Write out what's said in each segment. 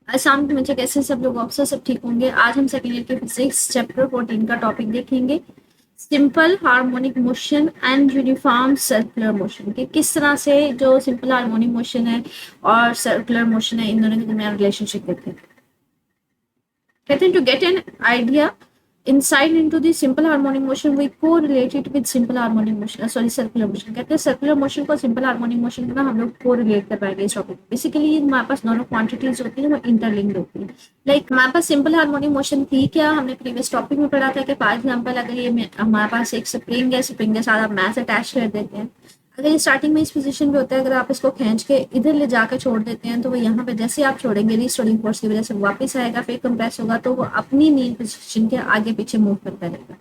अस्सलाम वालेकुम बच्चे, कैसे सब लोग? अक्सर सब ठीक होंगे। आज हम सेकेंड ईयर के फिजिक्स चैप्टर 14 का टॉपिक देखेंगे, simple harmonic motion and uniform circular motion, कि किस तरह से जो सिंपल हार्मोनिक मोशन है और सर्कुलर मोशन है इन दोनों के दरमियान रिलेशनशिप देखें। कहते हैं to get an idea insight into the simple harmonic motion we correlate it with simple harmonic motion, circular motion। कहते हैं सर्कुलर मोशन को सिंपल हार्मोनिक मोशन को ना हम लोग कोरिलेट कर पाएंगे इस टॉपिक। बेसिकली ये हमारे पास दोनों क्वांटिटीज होती है वो इंटरलिंक्ड होती है। लाइक हमारे पास सिंपल हार्मोनिक मोशन थी क्या, हमने प्रीवियस टॉपिक में पढ़ा था कि फॉर एग्जांपल अगर ये हमारे पास एक स्प्रिंग है, स्प्रिंग के साथ आप मैथ अटैच कर देते हैं। अगर ये स्टार्टिंग में इस पोजीशन पे होता है, अगर आप इसको खींच के इधर ले जाकर छोड़ देते हैं तो वो यहाँ पे जैसे आप छोड़ेंगे रीस्टोरिंग फोर्स की वजह से वापस आएगा, फिर कंप्रेस होगा तो वो अपनी मेन पोजीशन के आगे पीछे मूव करता रहेगा।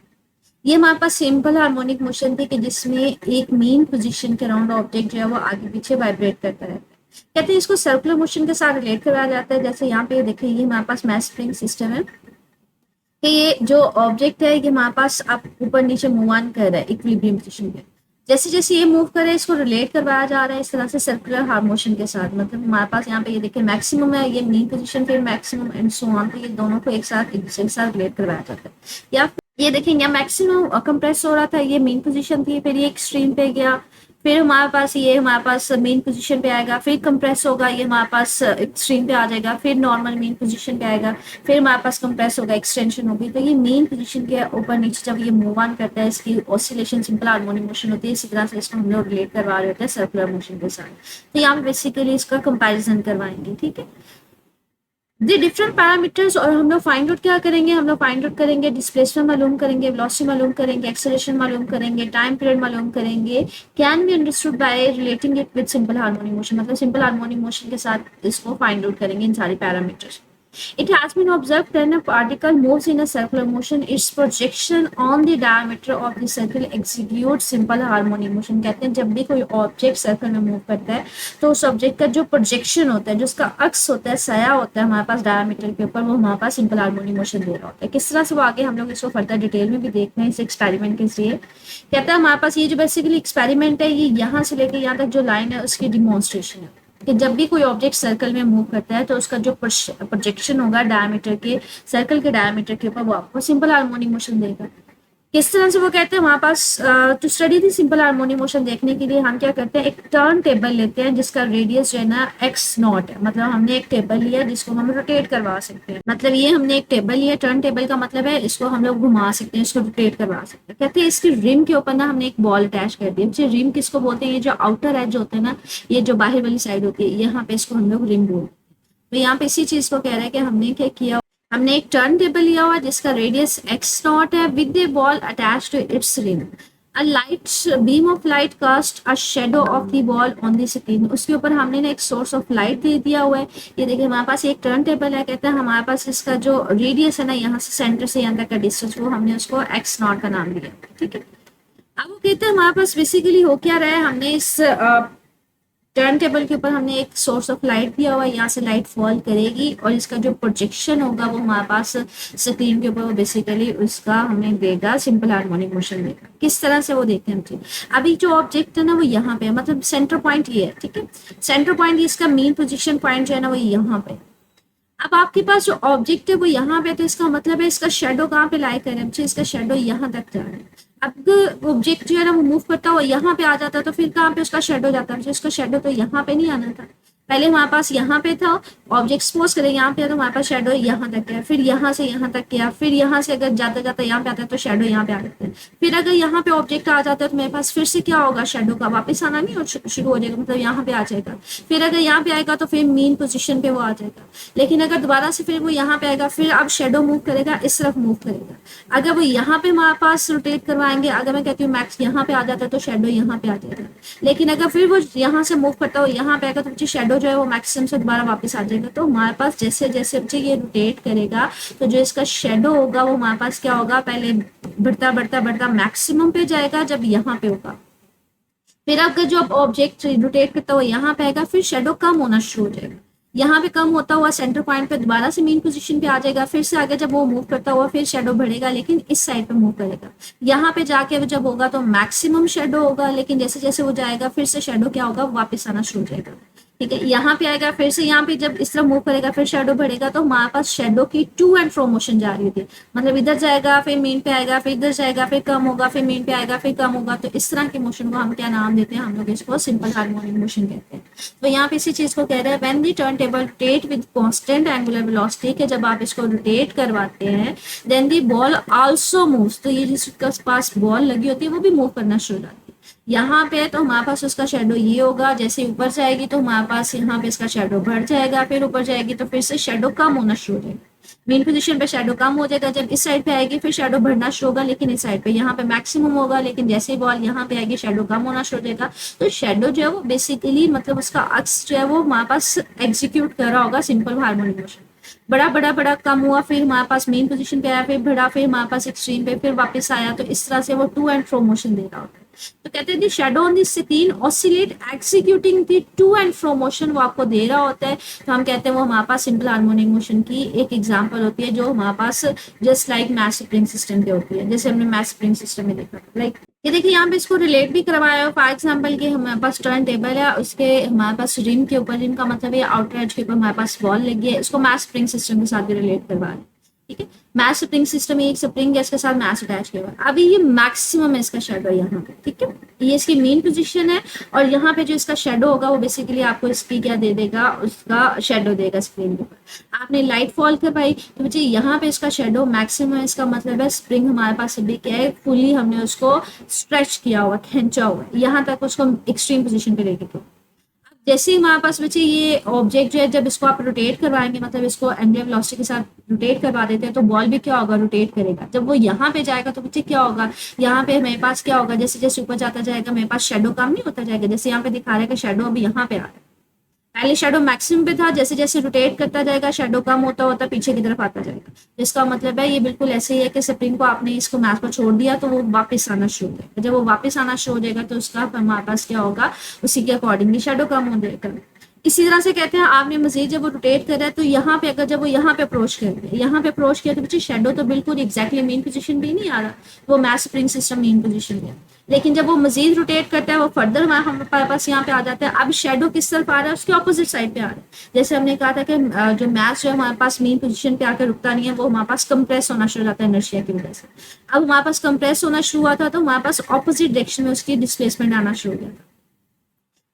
ये हमारे पास सिंपल हार्मोनिक मोशन थी कि जिसमें एक मेन पोजीशन के अराउंड ऑब्जेक्ट जो है वो आगे पीछे वाइब्रेट करता रहता है। कहते हैं इसको सर्कुलर मोशन के साथ रिलेट कराया जाता है। जैसे यहाँ पे देखिए, ये हमारे पास मैथ स्प्रिंग सिस्टम है कि ये जो ऑब्जेक्ट है ये हमारे पास अब ऊपर नीचे मूव ऑन कर रहा है इक्विलिब्रियम पोजीशन पे। जैसे जैसे ये मूव करे इसको रिलेट करवाया जा रहा है इस तरह से सर्कुलर हार्मोशन के साथ। मतलब हमारे पास यहाँ पे ये देखिए मैक्सिमम है, ये मेन पोजीशन पे मैक्सिमम एंड सो ऑन, तो ये दोनों को एक साथ रिलेट करवाया जाता है। या ये देखेंगे मैक्सिमम कंप्रेस हो रहा था, ये मेन पोजीशन थी, फिर ये एक्सट्रीम पे गया, फिर हमारे पास मेन पोजीशन पे आएगा, फिर कंप्रेस होगा, ये हमारे पास एक्सट्रीम पे आ जाएगा, फिर नॉर्मल मेन पोजीशन पे आएगा, फिर हमारे पास कंप्रेस होगा, एक्सटेंशन होगी। तो ये मेन पोजीशन के ऊपर नीचे जब ये मूव ऑन करता है इसकी ऑसिलेशन सिंपल हार्मोनिक मोशन होती है। इसी तरह से इसको हम लोग रिलेट करवा रहे होते हैं सर्कुलर मोशन के साथ। तो यहाँ बेसिकली इसका कंपेरिजन करवाएंगे, ठीक है। दी डिफरेंट पैरामीटर्स, और हम लोग फाइंड आउट क्या करेंगे, हम लोग फाइंड आउट करेंगे डिस्प्लेसमेंट मालूम करेंगे, वेलोसिटी मालूम करेंगे, एक्सेलरेशन मालूम करेंगे, टाइम पीरियड मालूम करेंगे। Can be understood by relating it with simple harmonic motion, मतलब सिंपल हार्मोनिक मोशन के साथ इसको फाइंड आउट करेंगे इन सारी parameters. It has been observed when a particle moves in a circular motion, its projection on the diameter of the circle executes simple harmonic motion। कहते हैं जब भी कोई ऑब्जेक्ट सर्कल में मूव करता है तो उस ऑब्जेक्ट का जो प्रोजेक्शन होता है, जो उसका अक्स होता है, साया होता है हमारे पास डायमीटर के ऊपर, वो हमारे पास सिंपल हार्मोनिक मोशन दे रहा होता है। किस तरह से वो आगे हम लोग इसको फर्दर डिटेल में भी देखते हैं इस एक्सपेरिमेंट के जरिए। कहता है हमारे पास ये जो बेसिकली एक्सपेरिमेंट है ये यहाँ से लेकर यहाँ तक जो लाइन है उसकी डिमॉन्स्ट्रेशन है कि जब भी कोई ऑब्जेक्ट सर्कल में मूव करता है तो उसका जो प्रोजेक्शन होगा डायमीटर के, सर्कल के डायमीटर के ऊपर, वो आपको सिंपल हार्मोनिक मोशन देगा। किस तरह से वो कहते हैं हमारे पास to study the simple harmonic motion देखने के लिए हम क्या करते हैं, एक टर्न टेबल लेते हैं जिसका रेडियस जो है ना एक्स नॉट है। मतलब हमने एक टेबल लिया जिसको हम रोटेट करवा सकते हैं। मतलब ये हमने एक टेबल लिया, टर्न टेबल का मतलब है इसको हम लोग घुमा सकते हैं, इसको रोटेट करवा सकते हैं। कहते हैं इसकी रिम के ऊपर ना हमने एक बॉल अटैच कर दी। जो रिम किसको बोलते हैं, ये जो आउटर एज होते हैं ना, ये जो बाहर वाली साइड होती है, यहाँ पे इसको हम लोग रिम बोलते हैं। तो यहाँ पे इसी चीज को कह रहे हैं कि हमने क्या किया, हमने एक टर्न टेबल लिया हुआ जिसका रेडियस एक्स नॉट है with the ball attach to its rim. A light beam of light cast a shadow of the ball on the screen. उसके ऊपर हमने ना एक सोर्स ऑफ लाइट दे दिया हुआ है। ये देखिए हमारे पास एक टर्न टेबल है, कहते हैं हमारे पास इसका जो रेडियस है ना, यहाँ से सेंटर से यहाँ तक का डिस्टेंस, वो हमने उसको एक्स नॉट का नाम दिया, ठीक है। अब वो कहते हैं हमारे पास बेसिकली हो क्या रहा है, हमने इस टर्न टेबल के ऊपर हमने एक सोर्स ऑफ लाइट दिया हुआ है, यहाँ से लाइट फॉल करेगी और इसका जो प्रोजेक्शन होगा वो हमारे पास स्क्रीन के ऊपर, वो बेसिकली उसका हमें देगा सिंपल हार्मोनिक मोशन देगा। किस तरह से वो देखते हैं हम। अभी जो ऑब्जेक्ट है ना वो यहाँ पे, मतलब सेंटर पॉइंट ये है, ठीक है। सेंटर पॉइंट इसका मेन पोजिशन पॉइंट जो है ना वो यहाँ पे। अब आपके पास जो ऑब्जेक्ट है वो यहाँ पे, तो इसका मतलब है इसका शेडो कहाँ पे लाई करे, इसका शेडो यहाँ तक जा रहा है। अब ऑब्जेक्ट जो है ना वो मूव करता हुआ यहाँ पे आ जाता है तो फिर कहाँ पे उसका शेडो जाता है, उसका शेडो तो यहाँ पे नहीं आना था। पहले हमारे पास यहाँ पे था ऑब्जेक्ट, सपोज करें यहाँ पे, तो हमारे पास शेडो यहाँ तक गया, फिर यहाँ से यहाँ तक गया, फिर यहाँ से अगर जाता जाता यहाँ पे आता है तो शेडो यहाँ पे आ जाता है। फिर अगर यहाँ पे ऑब्जेक्ट आ जाता है तो मेरे पास फिर से क्या होगा, शेडो का वापस आना नहीं और शुरू हो जाएगा, मतलब यहाँ पे आ जाएगा। फिर अगर यहाँ पे आएगा तो फिर मेन पोजिशन पे वो आ जाएगा। लेकिन अगर दोबारा से फिर वो यहाँ पे आएगा, फिर अब शेडो मूव करेगा, इस तरफ मूव करेगा। अगर वो यहाँ पे हमारे पास रोटेट करवाएंगे, अगर मैं कहती हूँ मैक्स यहाँ पे आ जाता है तो शेडो यहाँ पे आ जाएगा। लेकिन अगर फिर वो यहाँ से मूव करता हो यहाँ पे आएगा तो मुझे शेडो जो है वो मैक्सिमम से दोबारा वापस आ जाएगा। तो हमारे पास जैसे जैसे मुझे ये रोटेट करेगा तो जो इसका शेडो होगा वो हमारे पास क्या होगा, पहले बढ़ता बढ़ता बढ़ता मैक्सिमम पे जाएगा जब यहाँ पे होगा। फिर अगर जो ऑब्जेक्ट रोटेट करता हुआ यहाँ पे आएगा, फिर शेडो कम होना शुरू हो जाएगा। यहाँ पे कम होता हुआ सेंटर पॉइंट पे दोबारा से मेन पोजीशन पे आ जाएगा। फिर से आगे जब वो मूव करता हुआ फिर शेडो बढ़ेगा, लेकिन इस साइड पे मूव करेगा। यहाँ पे जाके जब होगा तो मैक्सिमम शेडो होगा, लेकिन जैसे जैसे वो जाएगा फिर से शेडो क्या होगा, वापस आना शुरू हो जाएगा। ठीक है। यहाँ पे आएगा, फिर से यहाँ पे जब इस तरह मूव करेगा फिर शेडो बढ़ेगा, तो हमारे पास शेडो की टू एंड फ्रो मोशन जा रही होती है, मतलब इधर जाएगा फिर मेन पे आएगा, फिर इधर जाएगा फिर कम होगा, फिर मेन पे आएगा फिर कम होगा। तो इस तरह के मोशन को हम क्या नाम देते हैं, हम लोग इसको सिंपल हार्मोनिक मोशन कहते हैं। तो यहाँ पे इसी चीज को कह रहे हैं, when the turn table rotate with constant angular velocity, के जब आप इसको रोटेट करवाते हैं, then the ball also moves, तो ये जिसके पास बॉल लगी होती है वो भी मूव करना शुरू हो जाती है। यहाँ पे तो हमारे पास उसका शेडो ये होगा, जैसे ऊपर जाएगी तो हमारे पास यहाँ पे इसका शेडो बढ़ जाएगा, फिर ऊपर जाएगी तो फिर से शेडो कम होना शुरू हो जाएगा। मेन पोजीशन पे शेडो कम हो जाएगा, जब इस साइड पे आएगी फिर शेडो बढ़ना शुरू होगा, लेकिन इस साइड पे यहाँ पे मैक्सिमम होगा, लेकिन जैसे ही बॉल यहाँ पे आएगी शेडो कम होना शुरू हो जाएगा। तो शेडो जो है वो बेसिकली मतलब उसका अक्स जो है वो हमारे पास एग्जीक्यूट कर रहा होगा सिंपल हार्मोनिक मोशन। बड़ा बड़ा बड़ा कम हुआ, फिर हमारे पास मेन पोजीशन पे आया, फिर बढ़ा, फिर हमारे पास एक्सट्रीम पे, फिर वापस आया, तो इस तरह से वो टू एंड फ्रो मोशन दे रहा होता है। तो कहते हैं shadow on the screen oscillate executing the two and fro motion, वो आपको दे रहा होता है। तो हम कहते हैं वो हमारे पास सिंपल हार्मोनिक मोशन की एक एग्जांपल होती है, जो हमारे पास just like math spring system की होती है, जैसे हमने मैथ स्प्रिंग सिस्टम में देखा। लाइक ये देखिए यहाँ पे इसको रिलेट भी करवाया है। फॉर एग्जाम्पल कि हमारे पास टर्न टेबल है, उसके हमारे पास रिम के ऊपर, रिम का मतलब है आउटर एज के ऊपर हमारे पास बॉल लगी है, इसको मैथ स्प्रिंग सिस्टम के साथ भी रिलेट करवा रहे हैं। ठीक है, मैथ स्प्रिंग सिस्टम एक स्प्रिंग है, इसके साथ मैथ अटैच किया हुआ है। अभी ये मैक्सिमम है इसका शेडो यहाँ पे, ठीक है, ये इसकी मेन पोजीशन है, और यहाँ पे जो इसका शेडो होगा वो बेसिकली आपको इसकी क्या दे देगा, उसका शेडो देगा स्क्रीन के ऊपर। आपने लाइट फॉल करवाई तो बच्चे यहाँ पे इसका शेडो मैक्सिमम है, इसका मतलब है स्प्रिंग हमारे पास अभी क्या है, फुली हमने उसको स्ट्रेच किया हुआ, खींचा हुआ, यहाँ तक उसको एक्सट्रीम पोजीशन पे लेके। जैसे ही हमारे पास बच्चे ये ऑब्जेक्ट जो है, जब इसको आप रोटेट करवाएंगे, मतलब इसको एंगुलर वेलोसिटी के साथ रोटेट करवा देते हैं, तो बॉल भी क्या होगा, रोटेट करेगा। जब वो यहाँ पे जाएगा तो बच्चे क्या होगा, यहाँ पे मेरे पास क्या होगा, जैसे जैसे ऊपर जाता जाएगा मेरे पास शेडो कम नहीं होता जाएगा। जैसे यहाँ पे दिखा रहा है कि शेडो अभी यहाँ पे आ रहा है, पहले शेडो मैक्सिमम पे था, जैसे जैसे रोटेट करता जाएगा शेडो कम होता होता पीछे की तरफ आता जाएगा। जिसका मतलब है ये बिल्कुल ऐसे ही है कि स्प्रिंग को आपने इसको मैथ को छोड़ दिया तो वो वापस आना शुरू हो जाएगा। जब वो वापस आना शुरू हो जाएगा तो उसका हमारे पास क्या होगा, उसी के अकॉर्डिंगली शेडो कम हो जाएगा। इसी तरह से कहते हैं आपने मजीद जब वो रोटेट कर रहा है तो यहाँ पे अगर जब वो यहाँ पे अप्रोच कर रहे हैं, यहाँ पे अप्रोच किया तो बच्चे शेडो तो बिल्कुल एग्जैक्टली मेन पोजीशन पे ही नहीं आ रहा, वो math spring system main position पे। लेकिन जब वो मजीद रोटेट करता है, वो फर्दर हमारे पास यहाँ पे आ जाता है। अब शेडो किस तरफ आ रहा है, उसके ऑपोजिट साइड पे आ रहा है। जैसे हमने कहा था कि जो मैथ जो है हमारे पास मेन पोजीशन पे आकर रुकता नहीं है, वो हमारे पास कंप्रेस होना शुरू हो जाता है इनर्शिया की वजह से। अब हमारे पास कंप्रेस होना शुरू हुआ था तो हमारे पास ऑपोजिट डायरेक्शन में उसकी डिस्प्लेसमेंट आना शुरू हो गया था।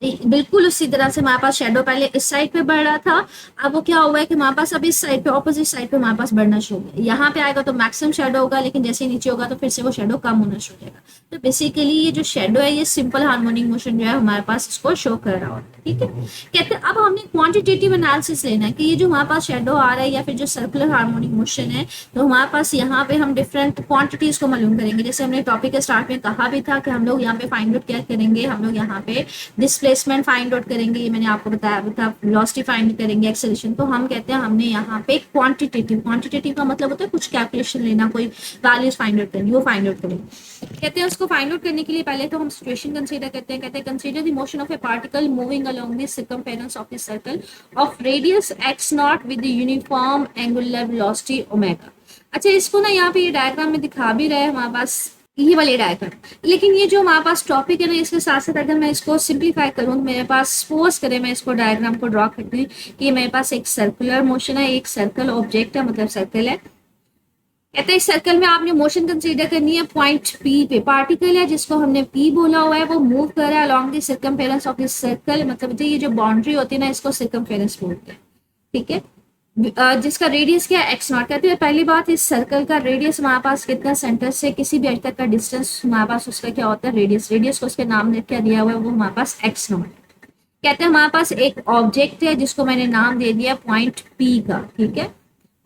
बिल्कुल उसी तरह से हमारे पास शेडो पहले इस साइड पे बढ़ रहा था, अब वो क्या हुआ है कि हमारे पास अब इस साइड पे ऑपोजिट साइड पे हमारे पास बढ़ना शुरू हो गया। यहाँ पे आएगा तो मैक्सिमम शेडो होगा, लेकिन जैसे ही नीचे होगा तो फिर से वो शेडो कम होना शुरू हो जाएगा। तो बेसिकली ये जो शेडो है ये सिंपल हार्मोनिक मोशन जो है हमारे पास इसको शो कर रहा होता है। ठीक है, कहते हैं अब हमने क्वांटिटेटिव एनालिसिस लेना है कि ये जो हमारे पास शेडो आ रहा है या फिर जो सर्कुलर हार्मोनिक मोशन है, तो हमारे पास यहाँ पे हम डिफरेंट क्वांटिटीज को मालूम करेंगे। जैसे हमने टॉपिक के स्टार्ट में कहा भी था कि हम लोग यहाँ पे फाइंड आउट क्या करेंगे, हम लोग यहाँ पे डिस्प्लेसमेंट फाइंड आउट करेंगे, ये मैंने आपको बताया था, वेलोसिटी फाइंड करेंगे, एक्सेलरेशन। तो हम कहते हैं हमने यहाँ पे क्वांटिटेटिव का मतलब होता है कुछ कैलकुलेशन लेना, कोई वैल्यूज फाइंड आउट करनी, वो फाइंड आउट करेंगे। कहते हैं उसको फाइंड आउट करने के लिए पहले तो हम सिचुएशन कंसीडर करते हैं। कहते हैं consider the motion of A particle moving along the circumference of the circle of radius x naught with the uniform angular velocity omega। अच्छा, इसको ना यहाँ पे ये डायग्राम में दिखा भी रहे हैं हमारे पास, ये वाले डायग्राम। लेकिन ये जो हमारे पास टॉपिक है ना, इसके साथ साथ अगर मैं इसको सिंप्लीफाई करूँ तो मेरे पास सपोज करें मैं इसको डायग्राम को ड्रॉ करती हूँ कि मेरे पास एक सर्कुलर मोशन है, एक सर्कल ऑब्जेक्ट है, मतलब सर्कल है। कहते हैं इस सर्कल में आपने मोशन कंसीडर करनी है पॉइंट पी पे। पार्टिकल है जिसको हमने पी बोला हुआ है, वो मूव कर रहा है along the circumference of this circle, मतलब ये जो बाउंड्री होती है ना इसको सर्कमफेरेंस बोलते हैं। ठीक है, जिसका रेडियस क्या है, एक्स नॉट। कहते हैं पहली बात, इस सर्कल का रेडियस हमारे पास कितना, सेंटर से किसी भी एज तक का डिस्टेंस हमारे पास उसका क्या होता है, रेडियस को उसके नाम ने क्या दिया हुआ है, वो हमारे पास एक्स नॉट। कहते हैं हमारे पास एक ऑब्जेक्ट है जिसको मैंने नाम दे दिया पॉइंट पी का। ठीक है,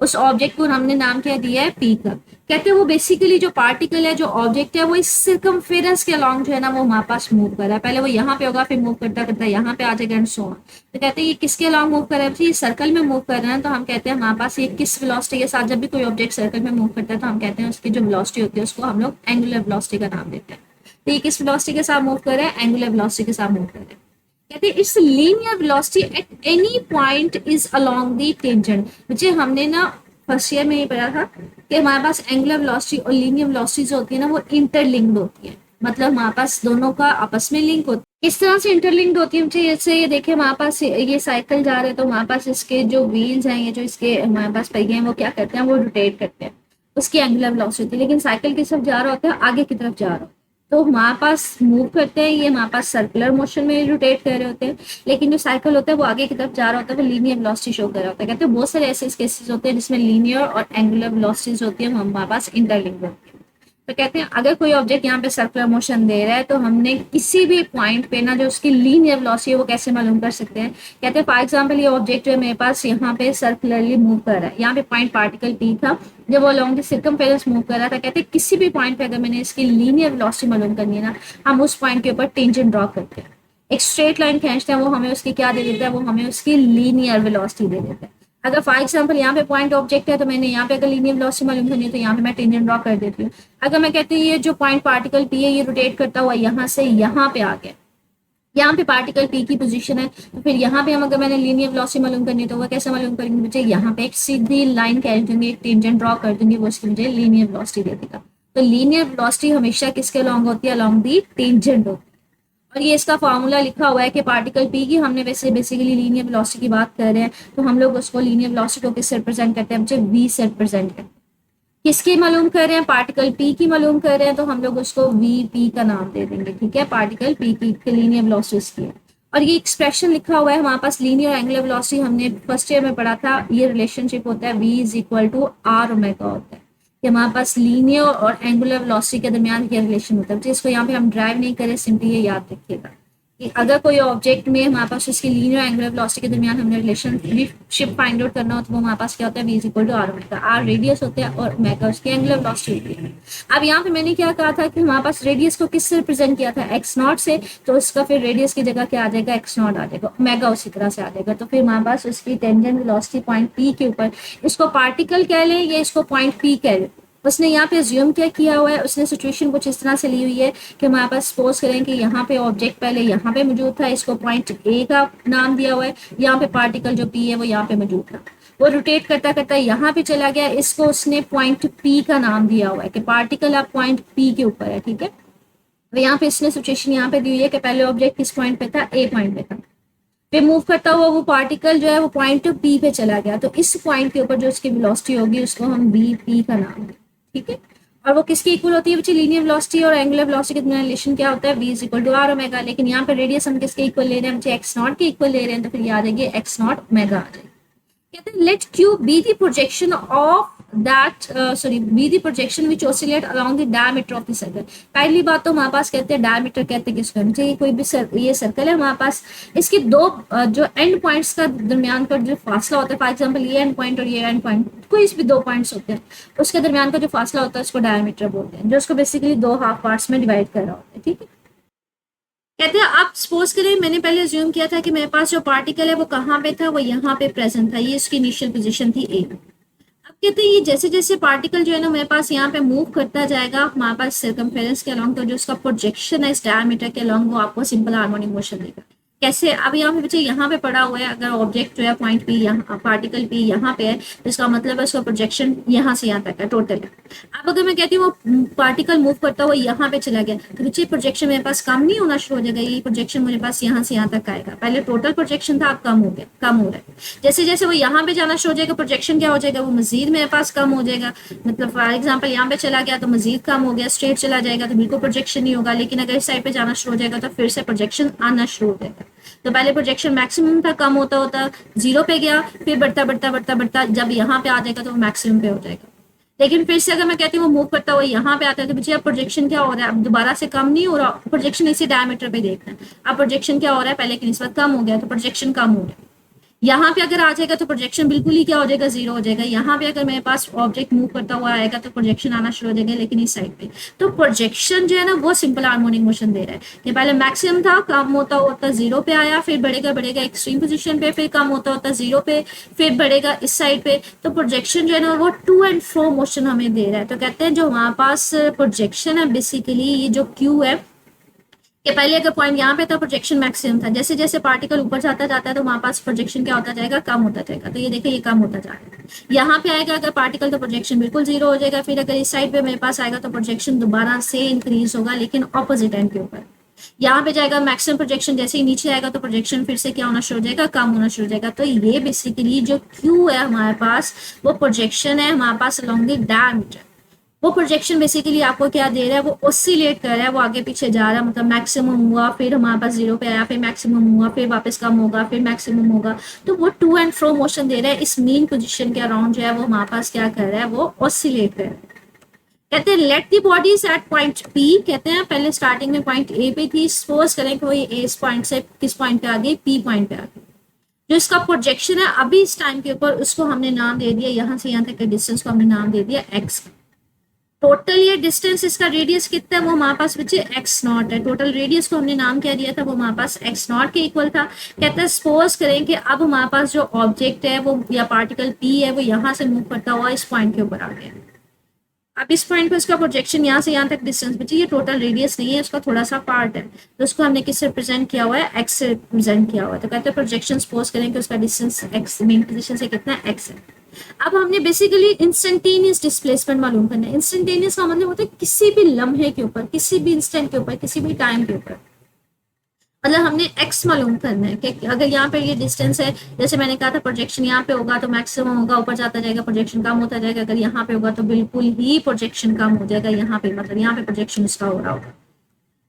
उस ऑब्जेक्ट को हमने नाम क्या दिया है, पी का। कहते हैं वो बेसिकली जो पार्टिकल है, जो ऑब्जेक्ट है, वो इस सर्कमफेरेंस के अलॉन्ग जो है ना वो हमारे पास मूव कर रहा है। पहले वो यहाँ पे होगा, फिर मूव करता करता यहाँ पे आ जाएगा एंड सो ऑन। तो कहते हैं ये किसके अलॉन्ग मूव कर रहा है, ये सर्कल में मूव कर रहा है। तो हम कहते हैं हमारे पास ये किस वेलोसिटी के साथ, जब भी कोई ऑब्जेक्ट सर्कल में मूव करता है तो हम कहते हैं उसकी जो वेलोसिटी होती है उसको हम लोग एंगुलर वेलोसिटी का नाम देते हैं। तो ये किस वेलोसिटी के साथ मूव कर रहा है, एंगुलर वेलोसिटी के साथ मूव कर रहा है। कहते हैं it's linear velocity at any point is along the tangent. मुझे हमने ना फर्स्ट ईयर में ये पढ़ा था कि हमारे पास एंगुलर वेलोसिटी और लीनियर वेलोसिटी जो होती है ना वो इंटरलिंक्ड होती है। मतलब हमारे पास दोनों का आपस में लिंक होता है। किस तरह से इंटरलिंक्ड होती है मुझे, जैसे ये देखिए हमारे पास ये साइकिल जा रहे हैं तो हमारे पास इसके जो व्हील्स हैं, ये जो इसके हमारे पास पहिए हैं, वो क्या करते हैं, वो रोटेट करते हैं, उसकी एंगुलर वेलोसिटी होती है। लेकिन साइकिल की तरफ जा रहा होता है, आगे की तरफ जा रहा होता है, तो हमारे पास मूव करते हैं, ये हमारे पास सर्कुलर मोशन में रोटेट कर रहे होते हैं। लेकिन जो साइकिल होता है वो आगे की तरफ जा रहा होता है, वो लीनियर वेलोसिटी शो कर रहा होता है। कहते हैं बहुत सारे ऐसे केसेस होते हैं जिसमें लीनियर और एंगुलर वेलोसिटीज होती है, हमारे पास इंटरलिंक होती है। तो कहते हैं अगर कोई ऑब्जेक्ट यहाँ पे सर्कुलर मोशन दे रहा है तो हमने किसी भी पॉइंट पे ना जो उसकी लीनियर वेलोसिटी है वो कैसे मालूम कर सकते हैं। कहते हैं फॉर एग्जांपल ये ऑब्जेक्ट जो है मेरे पास यहाँ पे सर्कुलरली मूव कर रहा है, यहाँ पे पॉइंट पार्टिकल पी था, जब वो अलॉन्ग द सर्कमफेरेंस मूव कर रहा था, कहते हैं किसी भी पॉइंट पे अगर मैंने इसकी लीनियर वेलोसिटी मालूम करनी है ना, हम उस पॉइंट के ऊपर टेंजेंट ड्रॉ करते हैं, एक स्ट्रेट लाइन खींचते हैं, वो हमें उसकी क्या दे देता है, वो हमें उसकी लीनियर वेलोसिटी दे देता है। अगर फॉर एग्जाम्पल यहाँ पे पॉइंट ऑब्जेक्ट है तो मैंने यहाँ पे अगर लीनियर वेलोसिटी मालूम करनी है तो यहाँ पे मैं टेंजेंट ड्रॉ कर देती हूँ। अगर मैं कहती हूँ ये जो पॉइंट पार्टिकल पी है ये रोटेट करता हुआ यहाँ से यहाँ पे आ गया, यहाँ पे पार्टिकल पी की पोजीशन है, तो फिर यहाँ पे हम अगर मैंने लीनियर वेलोसिटी मालूम करनी है तो वो कैसे मालूम करेंगे मुझे, यहाँ पे एक सीधी लाइन खींच दूंगी, एक टेंजेंट ड्रॉ कर दूंगी, वो उसकी मुझे लीनियर वेलोसिटी दे देगा। तो लीनियर वेलोसिटी हमेशा किसके अलॉन्ग होती है, अलॉन्ग दी टेंजेंट होती है। और ये इसका फॉर्मूला लिखा हुआ है कि पार्टिकल पी की, हमने वैसे बेसिकली लीनियर वेलोसिटी की बात कर रहे हैं तो हम लोग उसको लीनियर वेलोसिटी को किससे रिप्रेजेंट करते हैं, मुझे वी से रिप्रेजेंट करते हैं। किसकी मालूम कर रहे हैं, पार्टिकल पी की मालूम कर रहे हैं, तो हम लोग उसको वी पी का नाम दे देंगे, ठीक है। पार्टिकल पी की लीनियर वेलोसिटी इसकी है। और ये एक्सप्रेशन लिखा हुआ है हमारे पास, लीनियर एंगुलर वेलोसिटी हमने फर्स्ट ईयर में पढ़ा था, ये रिलेशनशिप होता है v is equal to R omega होता है, कि हमारे पास लीनियर और एंगुलर वेलोसिटी के दरमियान क्या रिलेशन होता है। तो इसको यहाँ पे हम ड्राइव नहीं करें, सिंपली ये याद रखिएगा कि अगर कोई ऑब्जेक्ट में हमारे पास उसकी लीनियर एंगुलर वेलोसिटी के दरमियान हमने रिलेशनशिप फाइंड आउट करना हो तो वो हमारे पास क्या होता है, v is equal to R omega. R radius होता है और ओमेगा उसकी एंगुलर वेलोसिटी होती है। अब यहाँ पे मैंने क्या कहा था कि हमारे पास रेडियस को किससे रिप्रेजेंट किया था, एक्स नॉट से, तो उसका फिर रेडियस की जगह क्या आ जाएगा, एक्स नॉट आ जाएगा, ओमेगा उसी तरह से आ जाएगा। तो फिर हमारे पास उसकी टेंजेंट वेलोसिटी पॉइंट पी के ऊपर, इसको पार्टिकल कह लें या इसको पॉइंट पी कह लें, उसने यहाँ पे ज्यूम क्या किया हुआ है, उसने सिचुएशन कुछ इस तरह से ली हुई है कि हमारे पास सपोज करें कि यहाँ पे ऑब्जेक्ट पहले यहाँ पे मौजूद था, इसको पॉइंट ए का नाम दिया हुआ है, यहाँ पे पार्टिकल जो पी है वो यहाँ पे मौजूद था, वो रोटेट करता करता यहाँ पे चला गया, इसको उसने पॉइंट पी का नाम दिया हुआ है कि पार्टिकल अब पॉइंट पी के ऊपर है, ठीक है। तो यहाँ पे इसने सिचुएशन यहाँ पे दी हुई है कि पहले ऑब्जेक्ट किस पॉइंट पे था, ए पॉइंट पे था, पे मूव करता हुआ वो पार्टिकल जो है वो पॉइंट पी पे चला गया, तो इस पॉइंट के ऊपर जो उसकी वेलोसिटी होगी उसको हम वी पी का नाम दें, ठीक है। और वो किसकी इक्वल होती है बच्चे, लीनियर वेलोसिटी और एंगुलर वेलोसिटी के रिलेशन क्या होता है, v is equal to R omega. लेकिन यहाँ पे रेडियस हम किसके इक्वल ले रहे हैं, बच्चे एक्स नॉट के इक्वल ले रहे हैं, तो फिर याद आएगी एक्स नॉट ओमेगा आ जाएगी। कहते हैं let Q be the projection of that be the projection which oscillate along the diameter of the circle. पहली बात तो हमारे पास कहते हैं डायमीटर, कहते हैं किसको, चाहिए कोई भी ये सर्कल है हमारे पास, इसकी दो जो एंड पॉइंट्स का दरमियान का जो फासला होता है, फॉर एग्जांपल ये एंड पॉइंट और ये एंड पॉइंट, कोई भी दो पॉइंट्स होते हैं, उसके दरमियान का जो फासला होता है उसको डायमीटर बोलते हैं, जो उसको बेसिकली दो हाफ पार्ट्स में डिवाइड कर रहा होता है, ठीक है। कहते हैं आप सपोज करें मैंने पहले अज्यूम किया था कि मेरे पास जो पार्टिकल है वो कहाँ पे था, वो यहाँ पे प्रेजेंट था, ये इसकी इनिशियल पोजीशन थी ए। अब कहते हैं ये जैसे जैसे पार्टिकल जो है ना मेरे पास यहाँ पे मूव करता जाएगा हमारे पास सर्कमफेरेंस के अलॉन्ग, तो जो उसका प्रोजेक्शन है इस डायमीटर के अलॉन्ग वो आपको सिंपल हार्मोनिक मोशन देगा। कैसे, अब यहाँ पे बच्चे यहाँ पे पड़ा हुआ है, अगर ऑब्जेक्ट जो है पॉइंट पी यहाँ, पार्टिकल पी यहाँ पे है, तो इसका मतलब है उसका प्रोजेक्शन यहाँ से यहाँ तक है टोटल है। अब अगर मैं कहती हूँ वो पार्टिकल मूव करता हुआ यहाँ पे चला गया, तो बच्चे प्रोजेक्शन मेरे पास कम नहीं होना शुरू हो जाएगा, ये प्रोजेक्शन मेरे पास यहाँ से यहाँ तक आएगा, पहले टोटल प्रोजेक्शन था अब कम हो गया, कम हो रहा है। जैसे जैसे वो यहाँ पे जाना शुरू हो जाएगा प्रोजेक्शन क्या हो जाएगा, वो मजीद मेरे पास कम हो जाएगा। मतलब फॉर एग्जाम्पल यहाँ पे चला गया तो मजीद कम हो गया, स्ट्रेट चला जाएगा तो बिल्कुल प्रोजेक्शन नहीं होगा, लेकिन अगर इस साइड पे जाना शुरू हो जाएगा तो फिर से प्रोजेक्शन आना शुरू हो जाएगा। तो पहले प्रोजेक्शन मैक्सिमम था, कम होता होता जीरो पे गया, फिर बढ़ता बढ़ता बढ़ता बढ़ता जब यहाँ पे आ जाएगा तो वो मैक्सिमम पे हो जाएगा। लेकिन फिर से अगर मैं कहती हूँ वो मूव करता हुआ यहाँ पे आता है तो बच्चे अब प्रोजेक्शन क्या हो रहा है, अब दोबारा से कम नहीं हो रहा, प्रोजेक्शन इसी डायमीटर पे देखना है। अब प्रोजेक्शन क्या हो रहा है, पहले की निस्बत कम हो गया तो प्रोजेक्शन कम हो गया। यहाँ पे अगर आ जाएगा तो प्रोजेक्शन बिल्कुल ही क्या हो जाएगा, जीरो हो जाएगा। यहाँ पे अगर मेरे पास ऑब्जेक्ट मूव करता हुआ आएगा तो प्रोजेक्शन आना शुरू हो जाएगा, लेकिन इस साइड पे तो प्रोजेक्शन जो है ना वो सिंपल हार्मोनिक मोशन दे रहा है कि पहले मैक्सिमम था, कम होता होता जीरो पे आया, फिर बढ़ेगा बढ़ेगा एक्सट्रीम पोजीशन पे, फिर कम होता होता जीरो पे, फिर बढ़ेगा इस साइड पे। तो प्रोजेक्शन जो है ना वो टू एंड फ्रो मोशन हमें दे रहा है। तो कहते हैं जो हमारे पास प्रोजेक्शन है बेसिकली ये जो क्यू है कि पहले अगर पॉइंट यहाँ पे था प्रोजेक्शन मैक्सिमम था, जैसे जैसे पार्टिकल ऊपर जाता जाता है तो हमारे पास प्रोजेक्शन क्या होता जाएगा, कम होता जाएगा। तो ये देखिए ये कम होता जा रहा है। यहाँ पे आएगा अगर पार्टिकल तो प्रोजेक्शन बिल्कुल जीरो हो जाएगा, फिर अगर इस साइड पे मेरे पास आएगा तो प्रोजेक्शन दोबारा से इंक्रीज होगा लेकिन ऑपोजिट एंड के ऊपर। यहाँ पे जाएगा मैक्सिमम प्रोजेक्शन, जैसे ही नीचे आएगा तो प्रोजेक्शन फिर से क्या होना शुरू हो जाएगा, कम होना शुरू हो जाएगा। तो ये बेसिकली जो क्यू है हमारे पास वो प्रोजेक्शन है हमारे पास अलोंग द डायमीटर। वो प्रोजेक्शन बेसिकली आपको क्या दे रहा है, वो ऑसिलेट कर रहा है, वो आगे पीछे जा रहा है, मतलब मैक्सिमम हुआ फिर हमारे पास जीरो पे आया, फिर मैक्सिमम हुआ फिर वापस कम होगा फिर मैक्सिमम होगा। तो वो टू एंड फ्रो मोशन दे रहा है, इस मीन पोजीशन के अराउंड जो है वो हमारे पास क्या कर रहा है, वो ऑसिलेट कर रहा है। कहते हैं let the bodies at point P, कहते हैं पहले स्टार्टिंग में पॉइंट ए पे थी, सपोज करें कि वो इस पॉइंट से किस पॉइंट पे आ गई, पी पॉइंट पे आ गई। जो इसका प्रोजेक्शन है अभी इस टाइम के ऊपर उसको हमने नाम दे दिया, यहाँ से यहाँ तक के डिस्टेंस को हमने नाम दे दिया एक्स। टोटल ये डिस्टेंस इसका रेडियस कितना है वो हमारे पास बच्चे एक्स नॉट है। टोटल रेडियस को हमने नाम क्या दिया था, वो हमारे पास एक्स नॉट के इक्वल था। कहते हैं सपोज करें कि अब हमारे पास जो ऑब्जेक्ट है वो या पार्टिकल पी है वो यहाँ से मूव करता हुआ इस पॉइंट के ऊपर आ गया। अब इस पॉइंट पे उसका प्रोजेक्शन यहाँ से यहाँ तक डिस्टेंस बची, ये टोटल रेडियस नहीं है, उसका थोड़ा सा पार्ट है, तो उसको हमने किससे रिप्रेजेंट किया हुआ है, एक्स से रिप्रेजेंट किया हुआ है। तो कहते हैं प्रोजेक्शन सपोज करें कि उसका डिस्टेंस एक्स मेन पोजीशन से कितना एक्स है। अब हमने बेसिकली इंस्टेंटेनियस डिस्प्लेसमेंट मालूम करना है। इंस्टेंटेनियस का मतलब होता है किसी भी लम्हे के ऊपर, किसी भी इंस्टेंट के ऊपर, किसी भी टाइम के ऊपर, मतलब हमने x मालूम करना है कि अगर यहाँ पे ये डिस्टेंस है, जैसे मैंने कहा था प्रोजेक्शन यहाँ पे होगा तो मैक्सिमम होगा, ऊपर जाता जाएगा प्रोजेक्शन कम होता जाएगा, अगर यहाँ पे होगा तो बिल्कुल ही प्रोजेक्शन कम हो जाएगा, यहाँ पे मतलब यहाँ पे प्रोजेक्शन उसका हो रहा होगा,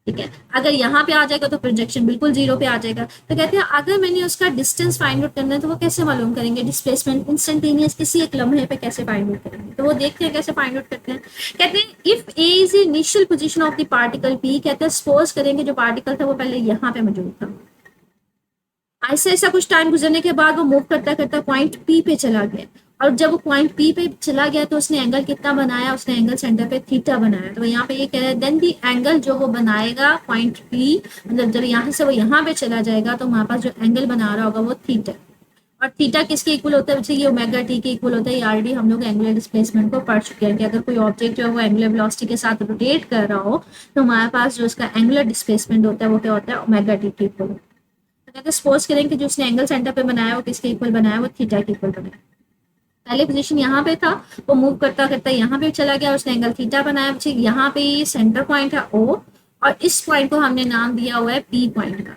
ठीक है। अगर यहाँ पे आ जाएगा तो प्रोजेक्शन बिल्कुल जीरो पे आ जाएगा। तो कहते हैं अगर मैंने उसका डिस्टेंस फाइंड आउट करना है तो वो कैसे मालूम करेंगे, डिस्प्लेसमेंट इंस्टेंटेनियस किसी एक लम्हे पे कैसे फाइंड आउट करेंगे, तो वो देखते हैं कैसे फाइंड आउट करते हैं। कहते हैं if A is initial position of the particle P, कहते हैं सपोज करेंगे जो पार्टिकल था वो पहले यहाँ पे मौजूद था, ऐसा ऐसा कुछ टाइम गुजरने के बाद वो मूव करता करता पॉइंट पी पे चला गया, और जब वो पॉइंट पी पे चला गया तो उसने एंगल कितना बनाया, उसने एंगल सेंटर पे थीटा बनाया। तो यहाँ पे ये कह रहे हैं देन दी एंगल जो वो बनाएगा पॉइंट पी, मतलब जब यहाँ से वो यहाँ पे चला जाएगा तो हमारे पास जो एंगल बना रहा होगा वो थीटा, और थीटा किसके इक्वल होता है बच्चे, ये ओमेगा टी के इक्वल होता है। ये ऑलरेडी हम लोग एंगुलर डिस्प्लेसमेंट को पढ़ चुके हैं कि अगर कोई ऑब्जेक्ट जो है वो एंगुलर वेलोसिटी के साथ रोटेट कर रहा हो तो हमारे पास जो उसका एंगुलर डिस्प्लेसमेंट होता है वो क्या होता है, ओमेगा टी के इक्वल। अगर सपोज करें कि जो उसने एंगल सेंटर पे बनाया वो किसके इक्वल बनाया, वो थीटा के इक्वल बनाया। पहले पोजीशन यहाँ पे था, वो मूव करता करता यहाँ पे चला गया, उसने एंगल थीटा बनाया। बच्चे यहाँ पे ये सेंटर पॉइंट है ओ, और इस पॉइंट को हमने नाम दिया हुआ है पी पॉइंट का।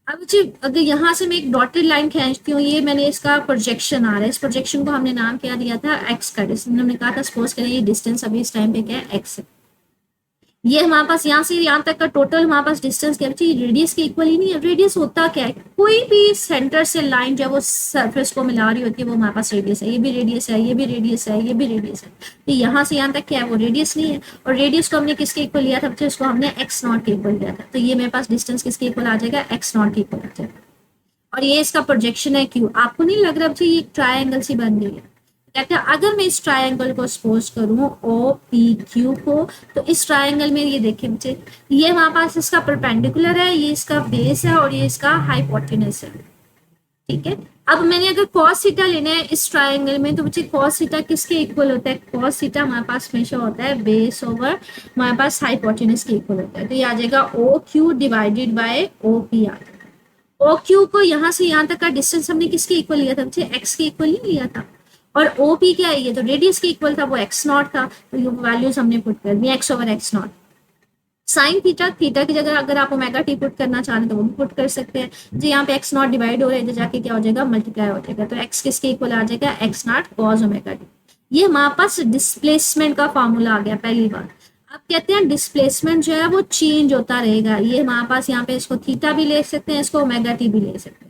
अब बच्चे अगर यहाँ से मैं एक डॉटेड लाइन खींचती हूँ, ये मैंने इसका प्रोजेक्शन आ रहा है, इस प्रोजेक्शन को हमने नाम क्या दिया था, एक्स का। हमने कहा था सपोज करें ये डिस्टेंस अभी इस टाइम पे क्या है, एक्स है। ये हमारे पास यहाँ से यहाँ तक का टोटल हमारे पास डिस्टेंस क्या है, रेडियस के इक्वल ही नहीं है। रेडियस होता क्या है, कोई भी सेंटर से लाइन जो है वो सरफेस को मिला रही होती है, वो हमारे पास रेडियस है। ये भी रेडियस है, ये भी रेडियस है, ये भी रेडियस है। तो यहाँ से यहाँ तक क्या है, वो रेडियस नहीं है। और रेडियस को हमने किसके इक्वल लिया था, उसको हमने एक्स नॉट के इक्वल लिया था। तो ये मेरे पास डिस्टेंस किसके इक्वल आ जाएगा, एक्स नॉट के इक्वल आ जाएगा। और ये इसका प्रोजेक्शन है क्यू। आपको नहीं लग रहा ये एक ट्रायंगल सी बन गई है। कहते हैं अगर मैं इस ट्रायंगल को सपोज करूं ओ पी क्यू को, तो इस ट्रायंगल में ये देखिए बच्चे, ये हमारे पास इसका परपेंडिकुलर है, ये इसका बेस है और ये इसका हाइपोटेनस है, ठीक है। अब मैंने अगर cos थीटा लेना है इस ट्रायंगल में, तो बच्चे cos थीटा किसके इक्वल होता है, cos थीटा हमारे पास हमेशा होता है बेस ओवर हमारे पास हाइपोटेनस के इक्वल होता है। तो ये आ जाएगा O Q divided by O P आ जाएगा। ओ क्यू को यहाँ से यहाँ तक का डिस्टेंस हमने किसके इक्वल लिया था बच्चे, एक्स के इक्वल ही लिया था। और OP क्या है, ये तो रेडियस के इक्वल था, वो एक्स नॉट था, तो ये वैल्यूज हमने पुट कर दी x over x naught. Sine theta, theta की जगह अगर आप ओमेगा टी पुट करना चाह रहे हैं तो वो भी पुट कर सकते हैं जी। यहाँ पे एक्स नॉट डिवाइड हो रहा है, इधर जाके क्या हो जाएगा, मल्टीप्लाई हो जाएगा। तो एक्स किसके इक्वल आ जाएगा, x not cos omega T. ये हमारे पास डिस्प्लेसमेंट का फॉर्मूला आ गया पहली बार। अब कहते हैं डिस्प्लेसमेंट जो है वो चेंज होता रहेगा। ये हमारे पास यहाँ पे इसको थीटा भी ले सकते हैं, इसको ओमेगा टी भी ले सकते हैं।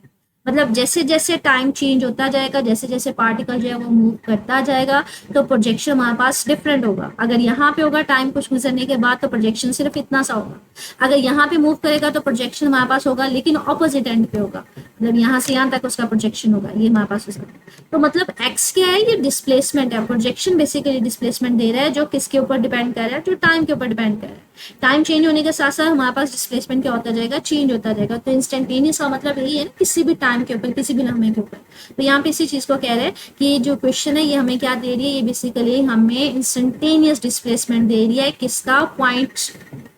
मतलब जैसे जैसे टाइम चेंज होता जाएगा, जैसे जैसे पार्टिकल जो है वो मूव करता जाएगा, तो प्रोजेक्शन हमारे पास डिफरेंट होगा। अगर यहाँ पे होगा टाइम कुछ गुजरने के बाद तो प्रोजेक्शन सिर्फ इतना सा होगा। अगर यहाँ पे मूव करेगा तो प्रोजेक्शन हमारे पास होगा लेकिन ऑपोजिट एंड पे होगा, मतलब यहाँ से यहाँ तक उसका प्रोजेक्शन होगा, ये हमारे पास उसका। तो मतलब एक्स क्या है, ये डिस्प्लेसमेंट है। प्रोजेक्शन बेसिकली डिस्प्लेसमेंट दे रहा है जो किसके ऊपर डिपेंड कर रहा है, जो टाइम के ऊपर डिपेंड कर रहा है। टाइम चेंज होने के साथ साथ हमारे पास डिस्प्लेसमेंट क्या होता जाएगा, चेंज होता जाएगा। तो इंस्टेंटेनियस का मतलब यही है ना, किसी भी टाइम के ऊपर, किसी भी लम्हे के ऊपर। तो यहाँ पे इसी चीज को कह रहे हैं कि जो क्वेश्चन है ये हमें क्या दे रही है, ये बेसिकली हमें इंस्टेंटेनियस डिस्प्लेसमेंट दे रही है, किसका, पॉइंट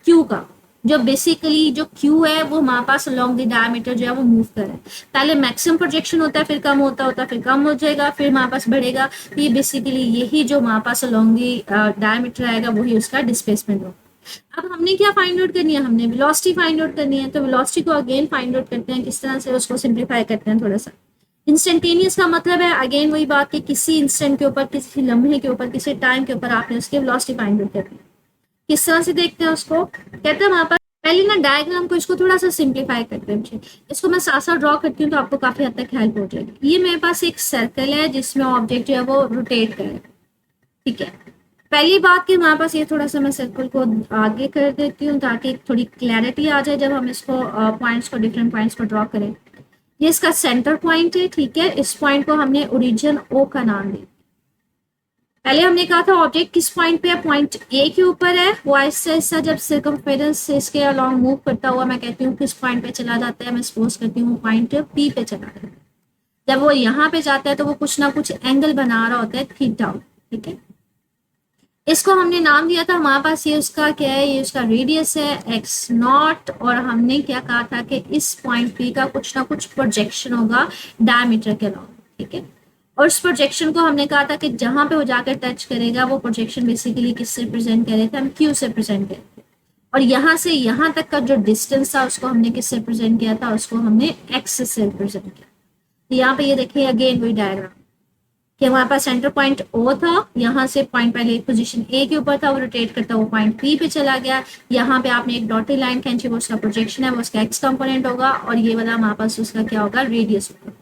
क्यू का। जो बेसिकली जो क्यू है वो हमारे पास अलोंग द डायमीटर जो है वो मूव कर रहा है। पहले मैक्सिमम प्रोजेक्शन होता है, फिर कम होता फिर कम हो जाएगा, फिर हमारे पास बढ़ेगा। ये बेसिकली यही जो हमारे पास अलोंग द डायमीटर आएगा वही उसका डिस्प्लेसमेंट होगा। अब हमने क्या फाइंड आउट करनी है, हमने वेलोसिटी फाइंड आउट करनी है। तो वेलोसिटी को अगेन फाइंड आउट करते हैं, किस तरह से उसको सिंप्लीफाई करते हैं थोड़ा सा। इंस्टेंटेनियस का मतलब है अगेन वही बात कि किसी इंस्टेंट के ऊपर, किसी लम्हे के ऊपर, किसी टाइम के ऊपर आपने उसकी वेलोसिटी फाइंड आउट करनी है। किस तरह से देखते हैं उसको, कहते हैं वहां पर पहले ना डायग्राम को इसको थोड़ा सा सिंप्लीफाई करते हैं। इसको मैं साथ साथ ड्रॉ करती हूँ तो आपको काफी हद तक हेल्प हो जाएगी। ये मेरे पास एक सर्कल है जिसमें ऑब्जेक्ट जो है वो रोटेट करेगा, ठीक है। पहली बात कि हमारे पास ये थोड़ा सा मैं सर्कल को आगे कर देती हूँ ताकि थोड़ी क्लैरिटी आ जाए जब हम इसको पॉइंट्स को, डिफरेंट पॉइंट्स को ड्रॉ करें। ये इसका सेंटर पॉइंट है, ठीक है। इस पॉइंट को हमने ओरिजिन ओ का नाम दिया। पहले हमने कहा था ऑब्जेक्ट किस पॉइंट पे है, पॉइंट ए के ऊपर है। वो ऐसा ऐसा जब सर्कमफेरेंस से इसके अलोंग मूव करता हुआ मैं कहती हूँ किस पॉइंट पे चला जाता है, मैं सपोज करती हूँ पॉइंट पी पे चला जाता है। जब वो यहाँ पे जाता है तो वो कुछ ना कुछ एंगल बना रहा होता है थीटा, ठीक है। इसको हमने नाम दिया था, हमारे पास ये उसका क्या है, ये उसका रेडियस है एक्स नॉट। और हमने क्या कहा था कि इस पॉइंट पी का कुछ ना कुछ प्रोजेक्शन होगा डायमीटर के अलावा, ठीक है। और उस प्रोजेक्शन को हमने कहा था कि जहां पे वो जाकर टच करेगा वो प्रोजेक्शन बेसिकली किससे प्रेजेंट करे थे, हम क्यू से प्रेजेंट करे थे। और यहाँ से यहाँ तक का जो डिस्टेंस था उसको हमने किससे प्रेजेंट किया था, उसको हमने एक्स से प्रेजेंट किया। तो यहाँ पे ये देखिए अगेन वही डायग्राम कि हमारे पास सेंटर पॉइंट ओ था, यहाँ से पॉइंट पहले पोजीशन ए के ऊपर था, वो रोटेट करता वो पॉइंट पी पे चला गया। यहाँ पे आपने एक डॉटेड लाइन खींची, वो उसका प्रोजेक्शन है, वो उसका एक्स कंपोनेंट होगा। और ये वाला हमारे पास उसका क्या होगा, रेडियस होगा।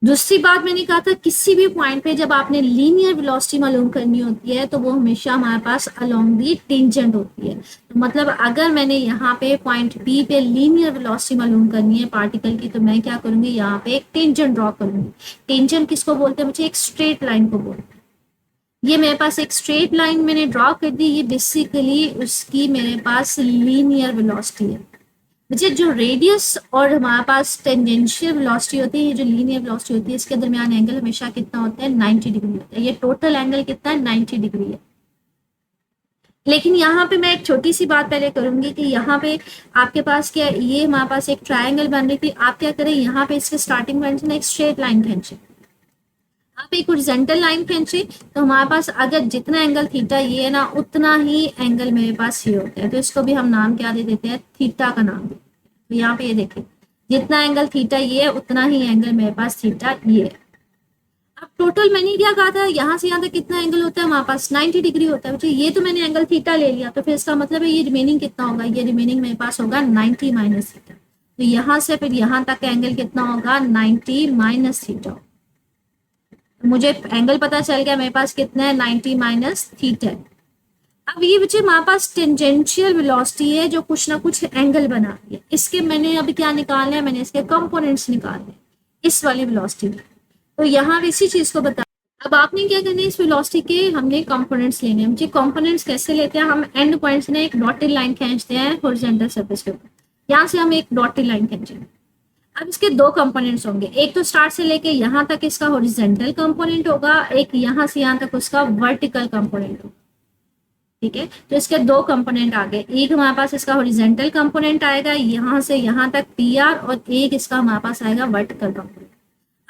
दूसरी बात मैंने कहा था किसी भी पॉइंट पे जब आपने लीनियर वेलोसिटी मालूम करनी होती है तो वो हमेशा हमारे पास अलोंग दी टेंजेंट होती है। तो मतलब अगर मैंने यहाँ पे पॉइंट बी पे लीनियर वेलोसिटी मालूम करनी है पार्टिकल की, तो मैं क्या करूंगी, यहाँ पे एक टेंजेंट ड्रॉ करूंगी। टेंजेंट किसको बोलते हैं, मुझे एक स्ट्रेट लाइन को बोलते हैं। ये मेरे पास एक स्ट्रेट लाइन मैंने ड्रॉ कर दी, ये बेसिकली उसकी मेरे पास लीनियर वेलोसिटी है। मुझे जो रेडियस और हमारे पास टेंजेंशियल वेलोसिटी होती है, ये जो लीनियर वेलोसिटी होती है, इसके दरमियान एंगल हमेशा कितना होता है, 90 डिग्री होता है। ये टोटल एंगल कितना है, 90 डिग्री है। लेकिन यहाँ पे मैं एक छोटी सी बात पहले करूंगी कि यहाँ पे आपके पास क्या, ये हमारे पास एक ट्रायंगल बन रही थी। आप क्या करें, यहाँ पे इसके स्टार्टिंग पॉइंट से एक स्ट्रेट लाइन खींचे, आप एक हॉरिजॉन्टल लाइन खींचे, तो हमारे पास अगर जितना एंगल थीटा ये है ना, उतना ही एंगल मेरे पास ये होता है। तो इसको भी हम नाम क्या दे देते हैं, थीटा का नाम देते हैं। तो यहाँ पे ये देखिए जितना एंगल थीटा ये है उतना ही एंगल मेरे पास थीटा ये है। अब टोटल मैंने क्या कहा था, यहाँ से यहाँ तक कितना एंगल होता है, हमारे पास 90 डिग्री होता है। ये तो मैंने एंगल थीटा ले लिया, तो फिर इसका मतलब है ये रिमेनिंग कितना होगा, ये रिमेनिंग मेरे पास होगा 90 माइनस थीटा। तो यहाँ से फिर यहाँ तक का एंगल कितना होगा, 90 माइनस थीटा। मुझे एंगल पता चल गया मेरे पास कितना है, 90 माइनस थीटा। अब ये बच्चे हमारे पास टेंजेंशियल वेलोसिटी है जो कुछ ना कुछ एंगल बना रही है। इसके मैंने अभी क्या निकालना है, मैंने इसके कंपोनेंट्स निकालने इस वाली वेलोसिटी में। तो यहाँ इसी चीज को बता, अब आपने क्या करना है, इस वेलोसिटी के हमने कंपोनेंट्स लेने हैं। मुझे कंपोनेंट्स कैसे लेते हैं, हम एंड पॉइंट से एक डॉटेड लाइन खींचते हैं हॉरिजॉन्टल सरफेस के ऊपर। यहाँ से हम एक डॉटेड लाइन खींचेंगे। अब इसके दो कंपोनेंट्स होंगे, एक तो स्टार्ट से लेके यहाँ तक इसका हॉरिजॉन्टल कंपोनेंट होगा, एक यहाँ से यहाँ तक उसका वर्टिकल कंपोनेंट होगा, ठीक है। तो इसके दो कंपोनेंट आ गए, एक हमारे पास इसका हॉरिजॉन्टल कंपोनेंट आएगा यहाँ से यहाँ तक PR, और एक इसका हमारे पास आएगा वर्टिकल कंपोनेंट।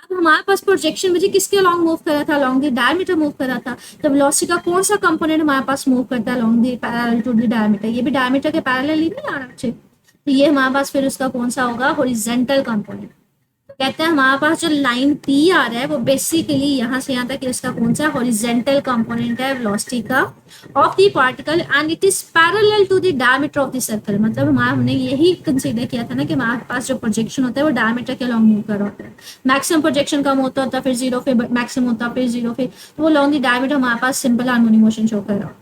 अब हमारे पास प्रोजेक्शन मुझे किसके अलोंग मूव कर रहा था, अलोंग द डायमीटर मूव कर रहा था। तो वेलोसिटी का कौन सा कंपोनेंट हमारे पास मूव करता है, along the parallel to the diameter. ये भी डायमीटर के पैरेलल ही नहीं आ रहा। तो ये हमारे पास फिर उसका कौन सा होगा, हॉरिजॉन्टल कंपोनेंट। तो कहते हैं हमारे पास जो लाइन P आ रहा है वो बेसिकली यहाँ से यहाँ तक इसका कौन सा हॉरिजॉन्टल कंपोनेंट है वेलोसिटी का of the particle, and it is parallel to the diameter of the circle. मतलब हमने यही कंसीडर किया था ना कि हमारे पास जो प्रोजेक्शन होता है वो डायमीटर के अलोंग मूव कर रहा होता है। मैक्सिमम प्रोजेक्शन कम होता है फिर जीरो, फिर मैक्सिमम होता है फिर जीरो, फिर तो वो अलोंग द डायमीटर हमारे पास सिंपल हार्मोनिक मोशन शो कर रहा होता है।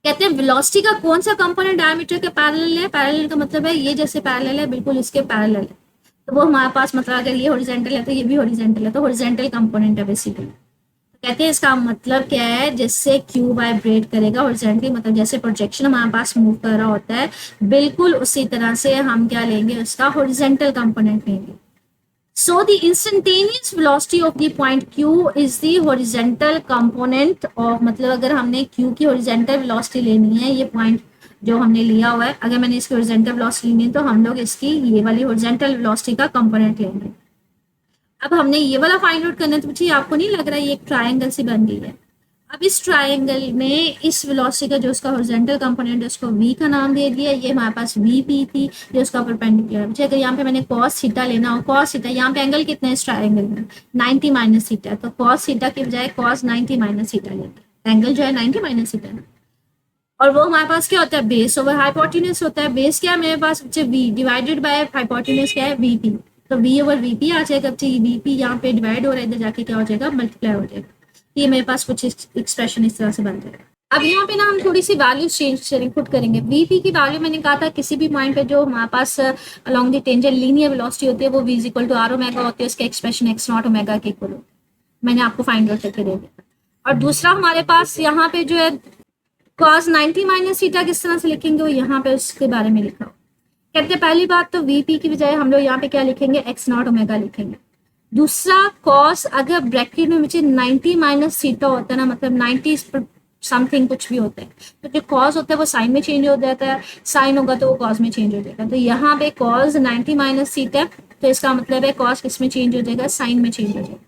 कहते हैं वेलोसिटी का कौन सा कंपोनेंट डायमीटर के पैरेलल है। पैरेलल का मतलब है ये जैसे पैरेलल है बिल्कुल इसके पैरेलल है, तो वो हमारे पास मतलब अगर ये हॉरिजॉन्टल है तो ये भी हॉरिजॉन्टल है, तो हॉरिजॉन्टल कंपोनेंट है बेसिकली। तो कहते हैं इसका मतलब क्या है, जिससे क्यू वाइब्रेट करेगा हॉरिजॉन्टली, मतलब जैसे प्रोजेक्शन हमारे पास मूव कर रहा होता है बिल्कुल उसी तरह से हम क्या लेंगे, उसका हॉरिजॉन्टल कंपोनेंट लेंगे। So the instantaneous velocity of the point Q is the horizontal component of, मतलब अगर हमने Q की horizontal velocity लेनी है, ये point जो हमने लिया हुआ है, अगर मैंने इसकी हॉरिजॉन्टल वेलोसिटी लेनी है तो हम लोग इसकी ये वाली हॉरिजॉन्टल वेलोसिटी का कंपोनेंट लेंगे। अब हमने ये वाला फाइंड आउट करना है, तो मुझे आपको नहीं लग रहा है ये एक ट्रायंगल सी बन गई है। अब इस ट्रायंगल में इस वेलोसिटी का जो उसका हॉरिजॉन्टल कंपोनेंट है उसको v का नाम दे दिया, ये हमारे पास vp थी, ये उसका परपेंडिकुलर। मुझे अगर यहाँ पे मैंने cos थीटा लेना हो, cos थीटा यहाँ पे एंगल कितना है इस ट्रायंगल में 90 माइनस थीटा, तो cos थीटा की बजाय cos 90 माइनस थीटा लेंगे। एंगल जो है 90 माइनस थीटा है, और वो हमारे पास क्या होता है बेस ओवर हाइपोटेन्यूज होता है। बेस क्या है मेरे पास v डिवाइडेड बाय हाइपोटेन्यूज क्या है vp, तो v ओवर vp आ जाएगा। vp यहाँ पे डिवाइड हो रहा है, इधर जाके क्या हो जाएगा मल्टीप्लाई हो जाएगा। ये मेरे पास कुछ एक्सप्रेशन इस तरह से बन जाएगा। अब यहाँ पे ना हम थोड़ी सी वैल्यू चेंज पुट करेंगे। vp की वैल्यू मैंने कहा था किसी भी पॉइंट पे जो हमारे पास along the tangent linear velocity होती है वो v equal to r omega होती है, उसका एक्सप्रेशन x नॉट ओमेगा के इक्वल होता है। मैंने आपको फाइंड आउट करके दे दिया। और दूसरा हमारे पास यहाँ पे जो है cos 90 माइनस थीटा किस तरह से लिखेंगे वो यहाँ पे उसके बारे में लिखा हो। कहते हैं पहली बात तो vp की बजाय हम लोग यहाँ पे क्या लिखेंगे x नॉट ओमेगा लिखेंगे। दूसरा cos अगर ब्रैकेट में मुझे 90 माइनस थीटा होता है ना, मतलब 90 समथिंग कुछ भी होता है, तो जो cos होता है वो साइन में चेंज हो जाता है, साइन होगा तो वो cos में चेंज हो जाएगा। तो यहाँ पे cos 90 माइनस थीटा, तो इसका मतलब है cos किस में चेंज हो जाएगा, साइन में चेंज हो जाएगा।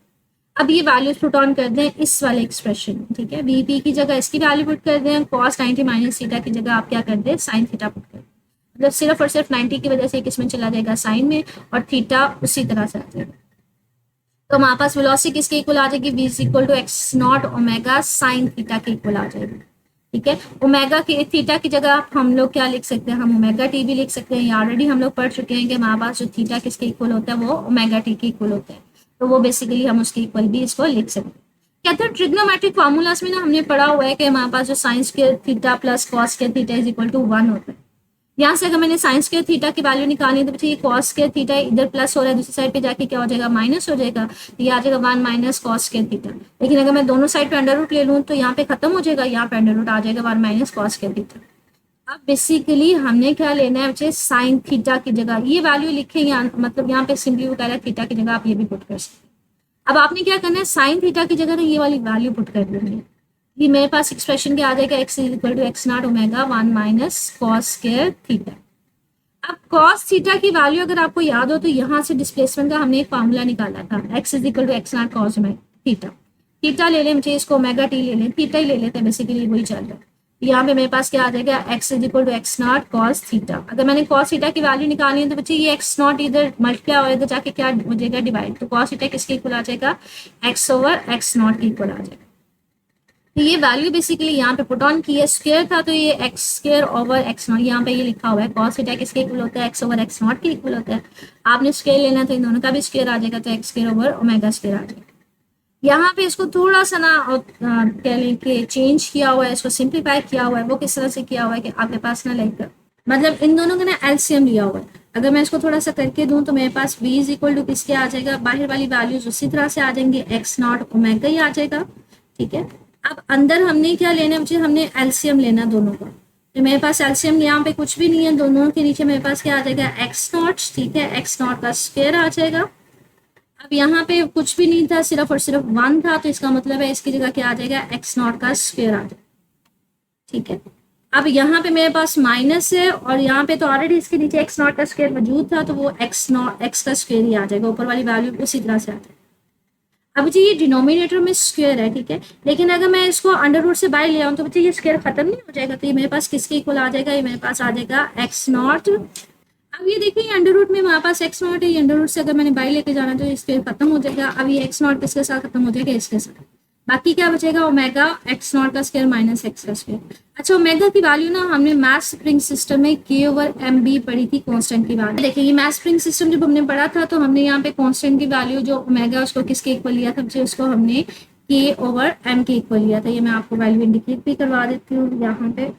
अब ये वैल्यूज पुट ऑन कर दें इस वाले एक्सप्रेशन में, ठीक है। vp की जगह इसकी वैल्यू पुट कर दें, cos 90 माइनस थीटा की जगह आप क्या कर दें साइन थीटा पुट कर दें। मतलब सिर्फ और सिर्फ 90 की वजह से किसमें चला जाएगा साइन में, और थीटा उसी तरह से आ जाएगा। तो हमारे पास वेलोसिटी किसके इक्वल आ जाएगी, v equal to x not omega sine theta के इक्वल आ जाएगी, ठीक है। ओमेगा के थीटा की जगह हम लोग क्या लिख सकते हैं, हम ओमेगा टी भी लिख सकते हैं। ये ऑलरेडी हम लोग पढ़ चुके हैं कि हमारे पास जो थीटा किसके इक्वल होता है वो ओमेगा टी के इक्वल होता है, तो वो बेसिकली हम उसके इक्वल भी इसको लिख सकते हैं। कहते हैं ट्रिग्नोमेट्रिक फॉर्मूलाज में ना हमने पढ़ा हुआ है कि हमारे पास जो sine square theta plus cos square theta is equal to 1 होता है। यहाँ से अगर मैंने साइन स्क्वायर थीटा की वैल्यू निकालनी है तो बच्चे ये कॉस स्क्वायर थीटा इधर प्लस हो रहा है, दूसरी साइड पे जाके क्या हो जाएगा माइनस हो जाएगा, तो ये आ जाएगा 1 माइनस कॉस स्क्वायर थीटा। लेकिन अगर मैं दोनों साइड पे अंडर रूट ले लूँ तो यहाँ पे खत्म हो जाएगा, यहाँ पे अंडर रूट आ जाएगा 1 माइनस कॉस स्क्वायर थीटा। अब बेसिकली हमने क्या लेना है बच्चे साइन थीटा की जगह ये वैल्यू लिखेंगे, मतलब यहाँ पे सिंपली वो कह रहा है थीटा की जगह आप ये भी पुट कर सकते हैं। अब आपने क्या करना है साइन थीटा की जगह ना ये वाली वैल्यू पुट कर देंगे, ये मेरे पास एक्सप्रेशन क्या आ जाएगा x equal to x not omega 1 minus cos square theta. अब cos थीटा की वैल्यू अगर आपको याद हो तो यहाँ से डिस्प्लेसमेंट का हमने एक फार्मूला निकाला था, x is equal to x not cos theta. Theta ले लें, मुझे इसको ओमेगा टी ले लें, थीटा ही ले लेते हैं, बेसिकली वही चल रहा है। यहाँ पे मेरे पास क्या आ जाएगा x is equal to x not cos theta. अगर मैंने cos थीटा की वैल्यू निकालनी है तो बच्चे ये x नॉट इधर मल्टीप्लाई हो इधर जाके क्या हो जाएगा डिवाइड, तो cos थीटा किसके इक्वल आ जाएगा x ओवर एक्स नॉट के इक्वल आ जाएगा। तो ये वैल्यू बेसिकली यहाँ पे पुट ऑन की है, स्क्वायर था तो ये x square over x not, यहाँ पे ये लिखा हुआ है cos थीटा किसके इक्वल होता है एक्स ओवर एक्स नॉट के इक्वल होता है। आपने स्क्वायर लेना तो इन दोनों का भी स्क्वायर आ जाएगा, तो x square over omega square आ जाएगा। यहाँ पे इसको थोड़ा सा ना कह लें कि चेंज किया हुआ है, इसको सिंप्लीफाई किया हुआ है। वो किस तरह से किया हुआ है कि आपके पास ना लाइक मतलब इन दोनों का ना एलसीएम लिया हुआ है। अगर मैं इसको थोड़ा सा करके दूं तो मेरे पास v इज इक्वल टू किसके आ जाएगा, बाहर वाली वैल्यूज उसी तरह से आ जाएंगे, एक्स नॉट ओमेगा ही आ जाएगा, ठीक है। अब अंदर हमने क्या लेना है मुझे, हमने एलसीएम लेना दोनों का, तो मेरे पास एलसीएम यहाँ पे कुछ भी नहीं है, दोनों के नीचे मेरे पास क्या आ जाएगा एक्स नॉट, ठीक है, एक्स नॉट का स्क्वायर आ जाएगा। अब यहाँ पे कुछ भी नहीं था, सिर्फ और सिर्फ 1 था, तो इसका मतलब है इसकी जगह क्या आ जाएगा एक्स नॉट का स्क्वायर आ जाएगा, ठीक है। अब यहाँ पे मेरे पास माइनस है और यहाँ पे तो ऑलरेडी इसके नीचे एक्स नॉट का स्क्वायर मौजूद था, तो वो एक्स नॉट एक्स का स्क्वायर ही आ जाएगा, ऊपर वाली वैल्यू उसी तरह से आ जाएगा। अब जी ये डिनोमिनेटर में स्क्वायर है, ठीक है, लेकिन अगर मैं इसको अंडर रूट से बाहर ले आऊँ तो बच्चे ये स्क्वायर खत्म नहीं हो जाएगा, तो ये मेरे पास किसके इक्वल आ जाएगा, ये मेरे पास आ जाएगा एक्स नॉट। अब ये देखिए अंडर रूट में हमारे पास एक्स नॉट है, ये अंडर रूट से अगर मैंने बाहर लेके जाना तो ये स्क्वायर खत्म हो जाएगा। अब ये एक्स नॉट किसके साथ खत्म हो जाएगा, इसके साथ, बाकी क्या बचेगा ओमेगा एक्स नॉट का स्क्वायर माइनस एक्स का स्क्वायर। अच्छा ओमेगा की वैल्यू ना हमने मैथ स्प्रिंग सिस्टम में के ओवर एम बी पढ़ी थी, कांस्टेंट की वैल्यू। देखिए ये मैथ स्प्रिंग सिस्टम जब हमने पढ़ा था तो हमने यहाँ पे कांस्टेंट की वैल्यू जो ओमेगा उसको किसके इक्वल लिया था, उसको हमने के ओवर एम के इक्वल लिया था। ये मैं आपको वैल्यू इंडिकेट भी करवा देती हूँ यहाँ पे।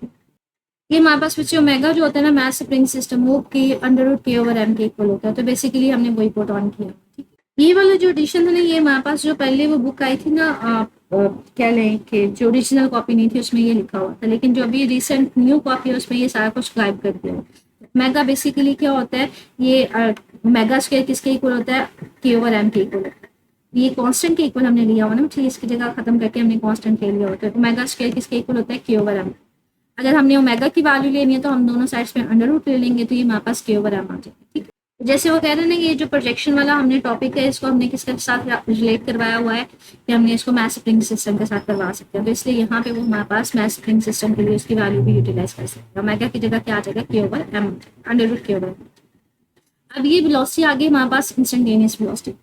ये हमारे पास बच्चे ओमेगा जो होता है ना मैथ स्प्रिंग सिस्टम वो के अंडर रूट के ओवर एम के इक्वल होता है, तो बेसिकली हमने वही पुट ऑन किया, ठीक है। ये वाला जो एडिशन है ना ये हमारे पास जो पहले वो बुक आई थी ना क्या लें कि जो ओरिजिनल कॉपी नहीं थी उसमें ये लिखा हुआ था, लेकिन जो अभी रिसेंट न्यू कॉपी है उसमें ये सारा कुछ गायब कर दिया। ओमेगा बेसिकली क्या होता है, ये ओमेगा स्क्वायर किसके इक्वल होता है, के ओवर एम के इक्वल होता है। ये कांस्टेंट के इक्वल हमने लिया हुआ ना, ठीक, इसकी जगह खत्म करके हमने कांस्टेंट ले लिया होता है। ओमेगा स्क्वायर किसके इक्वल होता है, के ओवर एम। अगर हमने ओमेगा की वैल्यू लेनी है तो हम दोनों साइड्स में अंडर रूट ले लेंगे, तो ये हमारे पास के ओवर एम आ जाएगा। ठीक है, जैसे वो कह रहे हैं ना, ये जो प्रोजेक्शन वाला हमने टॉपिक है इसको हमने किसके साथ रिलेट करवाया हुआ है कि हमने इसको मैथ स्प्रिंग सिस्टम के साथ करवा सकते हैं, तो इसलिए यहाँ पे वो हमारे पास मैथ स्प्रिंग सिस्टम के लिए उसकी वैल्यू भी यूटिलाइज कर सकते हैं। ओमेगा की जगह क्या आ जाएगा, के ओवर एम, अंडर रूट के ओवर। अब ये वेलोसिटी आ गई हमारे पास इंस्टेंटेनियस वेलोसिटी।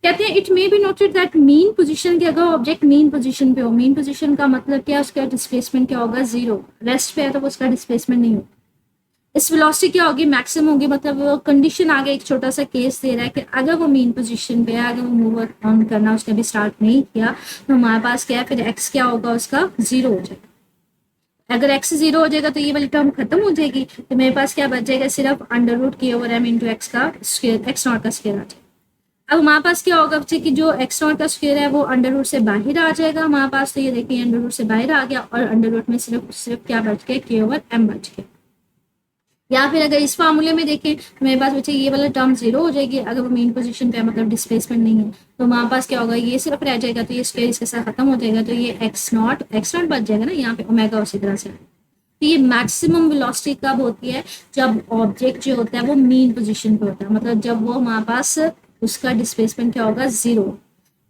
कहते हैं it may be noted that mean position के अगर ऑब्जेक्ट मीन पोजीशन पे हो, मीन पोजीशन का मतलब क्या है, उसका डिस्प्लेसमेंट क्या होगा, जीरो। रेस्ट पे है तो उसका डिस्प्लेसमेंट नहीं होगा। इस वेलोसिटी क्या होगी, मैक्सिमम होगी। मतलब वो कंडीशन आगे एक छोटा सा केस दे रहा है कि अगर वो मीन पोजीशन पे है, अगर वो मूव ऑन करना उसने भी स्टार्ट नहीं किया, तो हमारे पास क्या है, फिर एक्स क्या होगा, उसका जीरो हो जाएगा। अगर एक्स जीरो हो जाएगा तो ये वाली टर्म खत्म हो जाएगी, तो मेरे पास क्या बच जाएगा, सिर्फ अंडर रूट के ओवर एम इंटू एक्स का स्क्वायर, एक्स नॉट का स्क्वायर आ जाएगा। अब हमारे पास क्या होगा बच्चे कि जो एक्स नॉट का स्क्वायर है वो अंडर रूट से बाहर आ जाएगा हमारे पास, तो ये देखिए अंडर रूट से बाहर आ गया और अंडर रूट में सिर्फ क्या बच गया, के ओवर एम बच गया। या फिर अगर इस फार्मूले में देखें तो मेरे पास बच्चे ये वाला टर्म जीरो हो जाएगी, अगर वो मेन पोजीशन पे मतलब डिस्प्लेसमेंट नहीं है, तो हमारे पास क्या होगा, ये सिर्फ रह जाएगा, तो ये स्क्वायर इसके साथ खत्म हो जाएगा, तो ये एक्स नॉट बच जाएगा ना, यहाँ पे ओमेगा उसी तरह से। तो ये मैक्सिमम वेलोसिटी कब होती है, जब ऑब्जेक्ट जो होता है वो मीन पोजीशन पे होता है, मतलब जब वो हमारे पास उसका डिस्प्लेसमेंट क्या होगा, जीरो।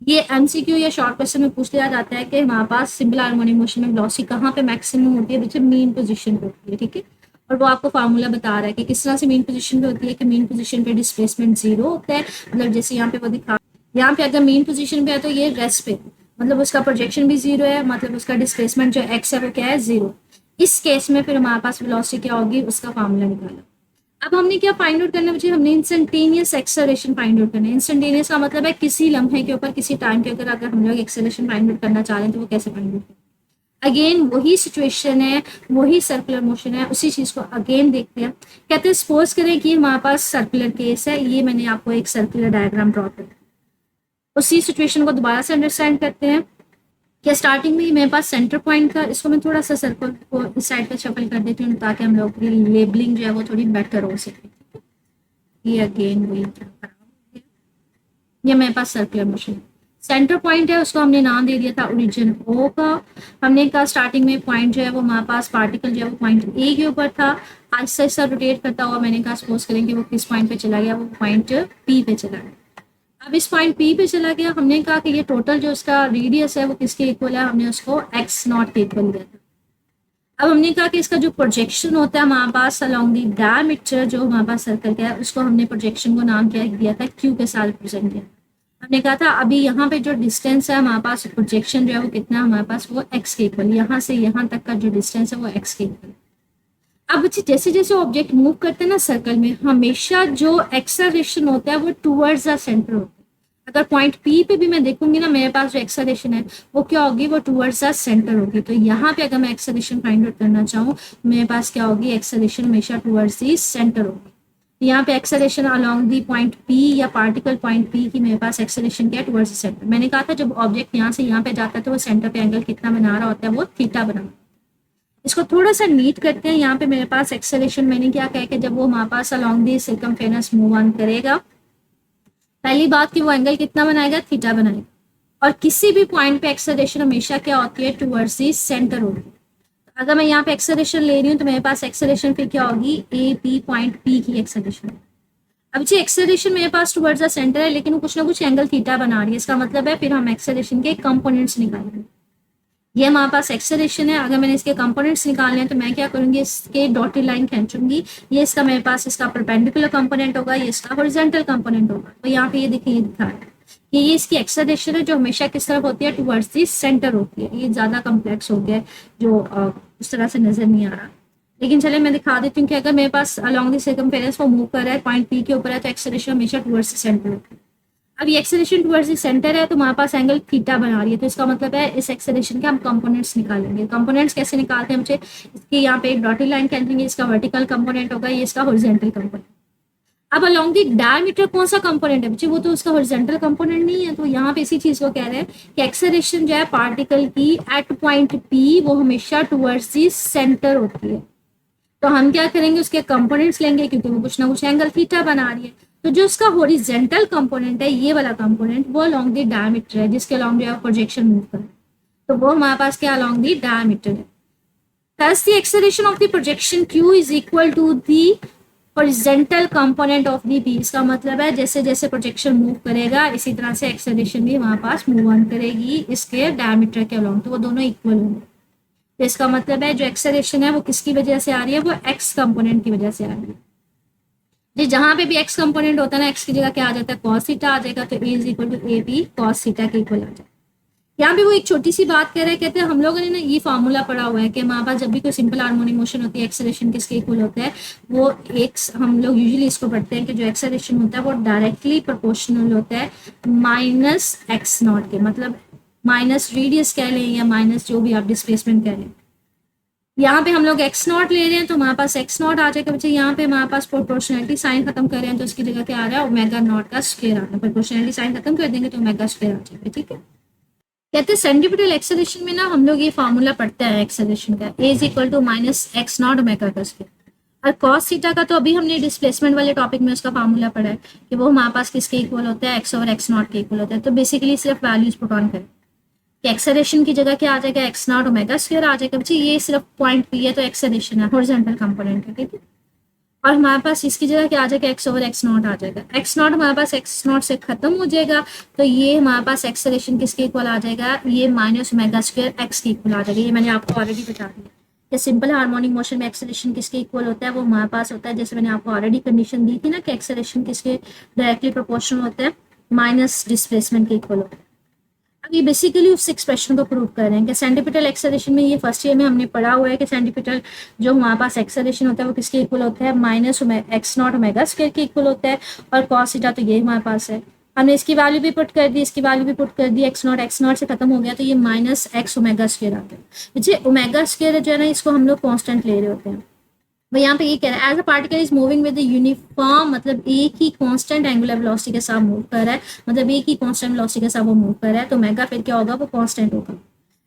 ये एमसीक्यू या शॉर्ट क्वेश्चन में पूछ लिया जाता है कि हमारे पास सिंपल हार्मोनिक मोशन में वेलोसिटी कहाँ पे मैक्सिमम होती है, जब मीन पोजीशन पे होती है। ठीक है, और वो आपको फार्मूला बता रहा है कि किस तरह से मीन पोजीशन पे होती है, कि मीन पोजीशन पे डिस्प्लेसमेंट जीरो होता है, मतलब जैसे यहाँ पे वो दिखा, यहाँ पे अगर मीन पोजीशन पे है तो ये रेस्ट पे, मतलब उसका प्रोजेक्शन भी जीरो है, मतलब उसका डिस्प्लेसमेंट जो एक्स है वो क्या है, जीरो। इस केस में फिर हमारे पास वेलोसिटी क्या होगी, उसका फार्मूला निकाला। अब हमने क्या फाइंड आउट करना है, हमने इंस्टेंटेनियस एक्सेलरेशन फाइंड आउट करना है। इंस्टेंटेनियस का मतलब है किसी लम्हे के ऊपर, किसी टाइम के ऊपर अगर हम लोग एक्सेलरेशन फाइंड आउट करना चाह रहे हैं तो वो कैसे फाइंड आउट करें। अगेन वही सिचुएशन है, वही सर्कुलर मोशन है, उसी चीज को अगेन देखते हैं। कहते हैं सपोज करें कि हमारे पास सर्कुलर केस है, ये मैंने आपको एक सर्कुलर डायग्राम ड्रॉ कर, उसी सिचुएशन को दोबारा से अंडरस्टैंड करते हैं। क्या स्टार्टिंग में मेरे पास सेंटर पॉइंट का, इसको मैं थोड़ा सा सर्कल को इस साइड पे शफल कर देती हूँ ताकि हम लोग की लेबलिंग जो है वो थोड़ी बेटर हो सके। ये अगेन वही ये मेरे पास सर्कुलर मोशन, सेंटर पॉइंट है, उसको हमने नाम दे दिया था ओरिजिन ओ का। हमने कहा स्टार्टिंग में पॉइंट जो है वो हमारे पास पार्टिकल जो है वो पॉइंट ए के ऊपर था, आहिस्ता आहिस्ता रोटेट करता हुआ मैंने कहा सपोज करें कि वो किस पॉइंट पे चला गया, वो पॉइंट पी पे चला गया। अब इस पॉइंट पी पे चला गया, हमने कहा कि ये टोटल जो उसका रेडियस है वो किसके इक्वल है, हमने उसको एक्स नॉट के इक्वल लिया था। अब हमने कहा कि इसका जो प्रोजेक्शन होता है हमारे पास अलोंग दी डायमीटर जो हमारे पास सर्कल का है, उसको हमने प्रोजेक्शन को नाम क्या दिया था, क्यू के साथ रिप्रेजेंट किया। हमने कहा था अभी यहाँ पे जो डिस्टेंस है हमारे पास, प्रोजेक्शन जो है वो कितना है हमारे पास, वो एक्स के इक्वल, यहाँ से यहाँ तक का जो डिस्टेंस है वो एक्स के इक्वल। अब जैसे जैसे ऑब्जेक्ट मूव करते हैं ना सर्कल में, हमेशा जो एक्सेलरेशन होता है वो टूवर्ड्स द सेंटर होता है। अगर पॉइंट पी पे भी मैं देखूंगी ना, मेरे पास जो एक्सेलरेशन है वो क्या होगी, वो टूवर्ड्स द सेंटर होगी। तो यहाँ पे अगर मैं एक्सेलरेशन फाइंड आउट करना चाहूँ, मेरे पास क्या होगी, एक्सेलरेशन हमेशा टूवर्ड्स दी सेंटर होगी। यहाँ पे acceleration along the point P या पार्टिकल पॉइंट पी की मेरे पास एक्सेलरेशन क्या है, टुवर्ड्स द सेंटर। मैंने कहा था जब ऑब्जेक्ट यहाँ से यहाँ पे जाता है तो वो सेंटर पे एंगल कितना बना रहा होता है, वो थीटा बना। इसको थोड़ा सा नीट करते हैं। यहाँ पे मेरे पास एक्सेलरेशन मैंने क्या कहा कि जब वो हमारे पास along the circumference move on करेगा, पहली बात कि वो एंगल कितना बनाएगा, थीटा बनाएगा। और किसी भी पॉइंट पे एक्सेलरेशन हमेशा क्या होती है, टुवर्ड्स दी सेंटर होगी। अगर मैं यहाँ पे एक्सेलरेशन ले रही हूँ तो मेरे पास एक्सेलरेशन फिर क्या होगी, ए पी पॉइंट पी की एक्सेलरेशन। अब जी एक्सेलरेशन मेरे पास टुवर्ड्स द सेंटर है, लेकिन वो कुछ ना कुछ एंगल थीटा बना रही है, इसका मतलब है फिर हम एक्सेलरेशन के कंपोनेंट्स निकालेंगे। ये हमारे पास एक्सेलरेशन है, अगर मैंने इसके कंपोनेंट्स निकालने हैं तो मैं क्या करूंगी, इसके डॉटेड लाइन खींचूंगी। ये इसका मेरे पास इसका परपेंडिकुलर कंपोनेंट होगा, ये इसका हॉरिजॉन्टल कंपोनेंट होगा। तो यहाँ पे ये देखिए, ये दिखा है कि ये इसकी एक्सेलरेशन है जो हमेशा किस तरफ होती है, टुवर्ड्स दी सेंटर होती है। ये ज्यादा कम्प्लेक्स हो गया है जो उस तरह से नजर नहीं आ रहा, लेकिन चले मैं दिखा देती हूँ कि अगर मेरे पास अलोंग द सर्कमफेरेंस वो मूव कर रहा है, पॉइंट पी के ऊपर है, तो एक्सेलरेशन हमेशा टुवर्ड्स द सेंटर होती है। अब ये एक्सेलरेशन टुवर्ड्स द सेंटर है तो हमारे पास एंगल थीटा बना रही है, तो इसका मतलब है इस एक्सेलरेशन के हम कंपोनेंट्स निकालेंगे। कंपोनेंट्स कैसे निकालते हैं, मुझे इसकी यहाँ पे एक डॉटेड लाइन खींचेंगे, इसका वर्टिकल कंपोनेंट होगा, ये इसका हॉरिजॉन्टल कंपोनेंट। अब अलोंग द डायमीटर कौन सा कंपोनेंट है बच्चे, वो तो उसका हॉरिजॉन्टल कंपोनेंट नहीं है। तो यहाँ पे इसी चीज को कह रहे हैं कि एक्सेलरेशन जो है पार्टिकल की एट पॉइंट पी वो हमेशा टुवर्ड्स दी सेंटर होती है। तो हम क्या करेंगे, उसके कंपोनेंट्स लेंगे क्योंकि वो कुछ ना कुछ एंगल थीटा बना रही है। तो जो उसका हॉरिजॉन्टल कंपोनेंट है, ये वाला कंपोनेंट, वो अलोंग द डायमीटर है, जिसके अलोंग जो है प्रोजेक्शन मूव कर, तो वो हमारे पास क्या अलोंग द डायमीटर है। Thus the acceleration of the projection q is equal to the horizontal component of the b। इसका मतलब है जैसे जैसे प्रोजेक्शन मूव करेगा इसी तरह से एक्सेलरेशन भी वहां पास मूव ऑन करेगी इसके डायमीटर के अलोंग, तो वो दोनों इक्वल होंगे। तो इसका मतलब है जो एक्सेलरेशन है वो किसकी वजह से आ रही है, वो एक्स कंपोनेंट की वजह से आ रही है। जी जहां पे भी एक्स कंपोनेंट होता है ना, एक्स की जगह क्या आ जाता है, कॉस थीटा आ जाएगा, तो a is equal to a b cos theta के इक्वल आ जाएगा। यहाँ पे वो एक छोटी सी बात कह रहे हैं, कहते हैं हम लोगों ने ना ये फॉर्मूला पढ़ा हुआ है कि हमारे पास जब भी कोई सिंपल हार्मोनिक मोशन होती है एक्सेलरेशन किसके इक्वल होता है, वो एक हम लोग यूजुअली इसको पढ़ते हैं कि जो एक्सेलरेशन होता है वो डायरेक्टली प्रोपोर्शनल होता है माइनस एक्स नॉट के, मतलब माइनस रेडियस कह लें या माइनस जो भी आप डिस्प्लेसमेंट कह लें। यहाँ पे हम लोग एक्स नॉट ले रहे हैं तो हमारे पास एक्स नॉट आ जाएगा बच्चे। यहाँ पे हमारे पास प्रोपोर्शनलिटी साइन खत्म कर रहे हैं तो उसकी जगह क्या आ रहा है, ओमेगा नॉट का स्क्वायर आ रहा है। प्रोपोर्शनलिटी साइन खत्म कर देंगे तो ओमेगा स्क्वायर आ जाएगा, ठीक है। कहते हैं सेंटीमीटर एक्सेलरेशन में ना हम लोग ये फार्मूला पढ़ते हैं एक्सेलरेशन का, a is equal to minus x not omega का स्क्वायर। और कॉस थीटा का तो अभी हमने डिस्प्लेसमेंट वाले टॉपिक में उसका फार्मूला पढ़ा है कि वो हमारे पास किसके इक्वल होता है, एक्स ओवर एक्स नॉट के इक्वल होता है। तो बेसिकली सिर्फ वैल्यूज पुट ऑन करें कि एक्सेलरेशन की जगह क्या आ जाएगा, एक्स नॉट ओमेगा स्क्वायर आ जाएगा बच्चे। ये सिर्फ पॉइंट पी है तो एक्सेलरेशन है, हॉरिजॉन्टल कंपोनेंट है, ठीक है। और हमारे पास इसकी जगह क्या आ जाएगा, एक्स ओवर एक्स नॉट आ जाएगा। एक्स नॉट हमारे पास एक्स नॉट से खत्म हो जाएगा तो ये हमारे पास एक्सेलरेशन किसके इक्वल आ जाएगा, ये माइनस ओमेगा स्क्वायर एक्स के इक्वल आ जाएगा। ये मैंने आपको ऑलरेडी बता दिया कि सिंपल हार्मोनिक मोशन में एक्सेलरेशन किसके इक्वल होता है, वो हमारे पास होता है, जैसे मैंने आपको ऑलरेडी कंडीशन दी थी ना कि एक्सेलरेशन किसके डायरेक्टली प्रोपोर्शनल होता है, माइनस डिस्प्लेसमेंट के इक्वल होता है। अब ये बेसिकली उस एक्सप्रेशन को प्रूव कर रहे हैं कि सेंटीपिटल एक्सेलरेशन में, ये फर्स्ट ईयर में हमने पढ़ा हुआ है कि सेंटीपिटल जो हमारे पास एक्सेलरेशन होता है वो किसके इक्वल होता है, minus x not omega square के इक्वल होता है। और कॉस थीटा तो ये हमारे पास है, हमने इसकी वैल्यू भी पुट कर दी, इसकी वैल्यू भी पुट कर दी, एक्स नॉट से खत्म हो गया तो ये माइनस एक्स ओमेगा स्क्वायर आ गया। मुझे ओमेगा स्क्वायर जो है ना इसको हम लोग कॉन्स्टेंट ले रहे होते हैं। वो यहाँ पे ये कह रहा है as a particle is moving with uniform, मतलब एक ही कांस्टेंट एंगुलर वेलोसिटी के साथ मूव कर रहा है, मतलब एक ही कांस्टेंट वेलोसिटी के साथ वो मूव कर रहा है, तो ओमेगा फिर क्या होगा, वो कांस्टेंट होगा।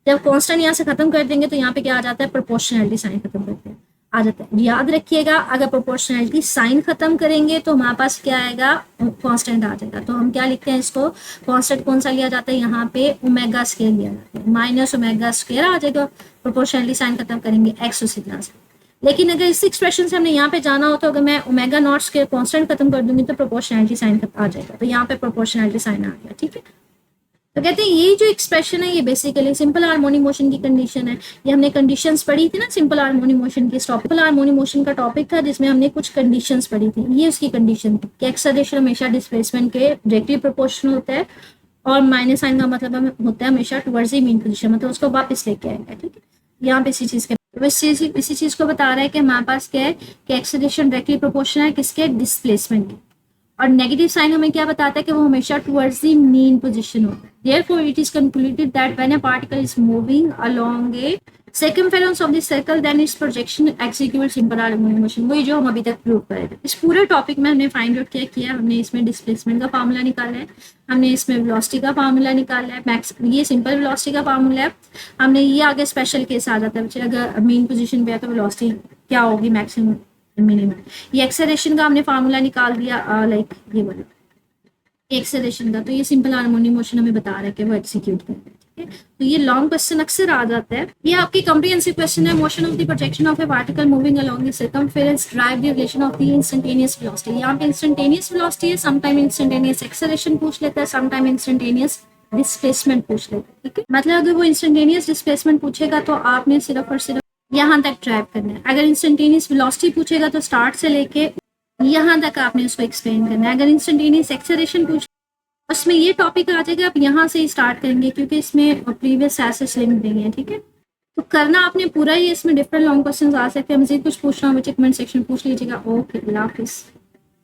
जब कांस्टेंट यहाँ से खत्म कर देंगे तो यहाँ पे क्या आ जाता है, प्रोपोर्शनलिटी साइन खत्म करते हैं आ जाता है। याद रखिएगा अगर प्रोपोर्शनलिटी साइन खत्म करेंगे तो हमारे पास क्या आएगा, कांस्टेंट आ जाएगा। तो हम क्या लिखते हैं इसको, कांस्टेंट कौन सा लिया जाता है, यहाँ पे ओमेगा स्क्वायर लिया जाता है, माइनस ओमेगा स्क्वायर आ जाएगा। प्रोपोर्शनलिटी साइन खत्म करेंगे एक्स उसी तरह से। लेकिन अगर इस एक्सप्रेशन से हमने यहाँ पे जाना हो तो अगर मैं ओमेगा नॉट स्क्वायर कांस्टेंट खत्म कर दूंगी तो प्रोपोर्शनलिटी साइन आ जाएगा, तो यहाँ पे प्रोपोर्शनलिटी साइन आ गया, ठीक है। तो कहते हैं ये जो एक्सप्रेशन है ये बेसिकली सिंपल हार्मोनिक मोशन की कंडीशन है। ये हमने कंडीशंस पढ़ी थी ना सिंपल हार्मोनिक मोशन की, सिंपल हार्मोनिक मोशन का टॉपिक था जिसमें हमने कुछ कंडीशंस पढ़ी थी। ये उसकी कंडीशन थी कि एक्सेलरेशन हमेशा डिस्प्लेसमेंट के डायरेक्टली प्रोपोर्शनल होता है और माइनस साइन का मतलब होता है हमेशा टुवर्ड्स द मीन पोजीशन, मतलब उसको वापस लेके आएगा, ठीक है। यहाँ पे इसी चीज के इसी चीज को बता रहा है कि हमारे पास क्या है कि एक्सेलरेशन डायरेक्टली प्रोपोर्शनल है किसके, डिस्प्लेसमेंट के। और नेगेटिव साइन हमें क्या बताता है कि वो हमेशा टुवर्ड्स द मीन पोजीशन होता है। Therefore, it is concluded that when a particle is moving along a circumference of the circle, then its projection executes simple harmonic motion। वही जो हम अभी तक प्रूव कर रहे थे। इस पूरे टॉपिक में हमने फाइंड आउट क्या किया, हमने इसमें डिस्प्लेसमेंट का फार्मूला निकाला है, हमने इसमें वेलोसिटी का फार्मूला निकाला है, मैक्स ये सिंपल वेलोसिटी का फार्मूला है। हमने ये आगे स्पेशल केस आ जाता है बच्चे, अगर मेन पोजीशन पे है तो वेलोसिटी क्या होगी, मैक्सिमम मिनिमम। ये एक्सेलरेशन का हमने फार्मूला निकाल दिया, लाइक ये वाला एक्सेलरेशन का। तो ये सिंपल हार्मोनिक मोशन हमें बता रहा है कि वो एग्जीक्यूट कर रहा है, ठीक है। तो ये लॉन्ग क्वेश्चन अक्सर आ जाता है। ये आपकी कॉम्प्रिहेंसिव क्वेश्चन है, motion of the projection of A particle moving along the circumference drive the relation of the instantaneous velocity. यहाँ पे इंस्टेंटेनियस वेलोसिटी है, सम टाइम इंस्टेंटेनियस एक्सेलरेशन पूछ लेता है, सम टाइम इंस्टेंटेनियस डिस्प्लेसमेंट पूछ लेता है, ठीक है। मतलब अगर वो इंस्टेंटेनियस डिस्प्लेसमेंट पूछेगा तो आपने सिर्फ और सिर्फ यहाँ तक ड्राइव करना है। अगर इंस्टेंटेनियस वेलोसिटी पूछेगा तो स्टार्ट से लेके यहाँ तक आपने उसको एक्सप्लेन करना है। अगर इंस्टेंटेनियस एक्सेलरेशन पूछ उसमें ये टॉपिक आ जाएगा, आप यहाँ से ही स्टार्ट करेंगे क्योंकि इसमें प्रीवियस एसेस लिंक देंगे हैं, ठीक है। तो करना आपने पूरा ही, इसमें डिफरेंट लॉन्ग क्वेश्चन आ सकते हैं। मजीद कुछ पूछना हो बच्चे कमेंट सेक्शन पूछ लीजिएगा। ओके, अल्लाह हाफिज़।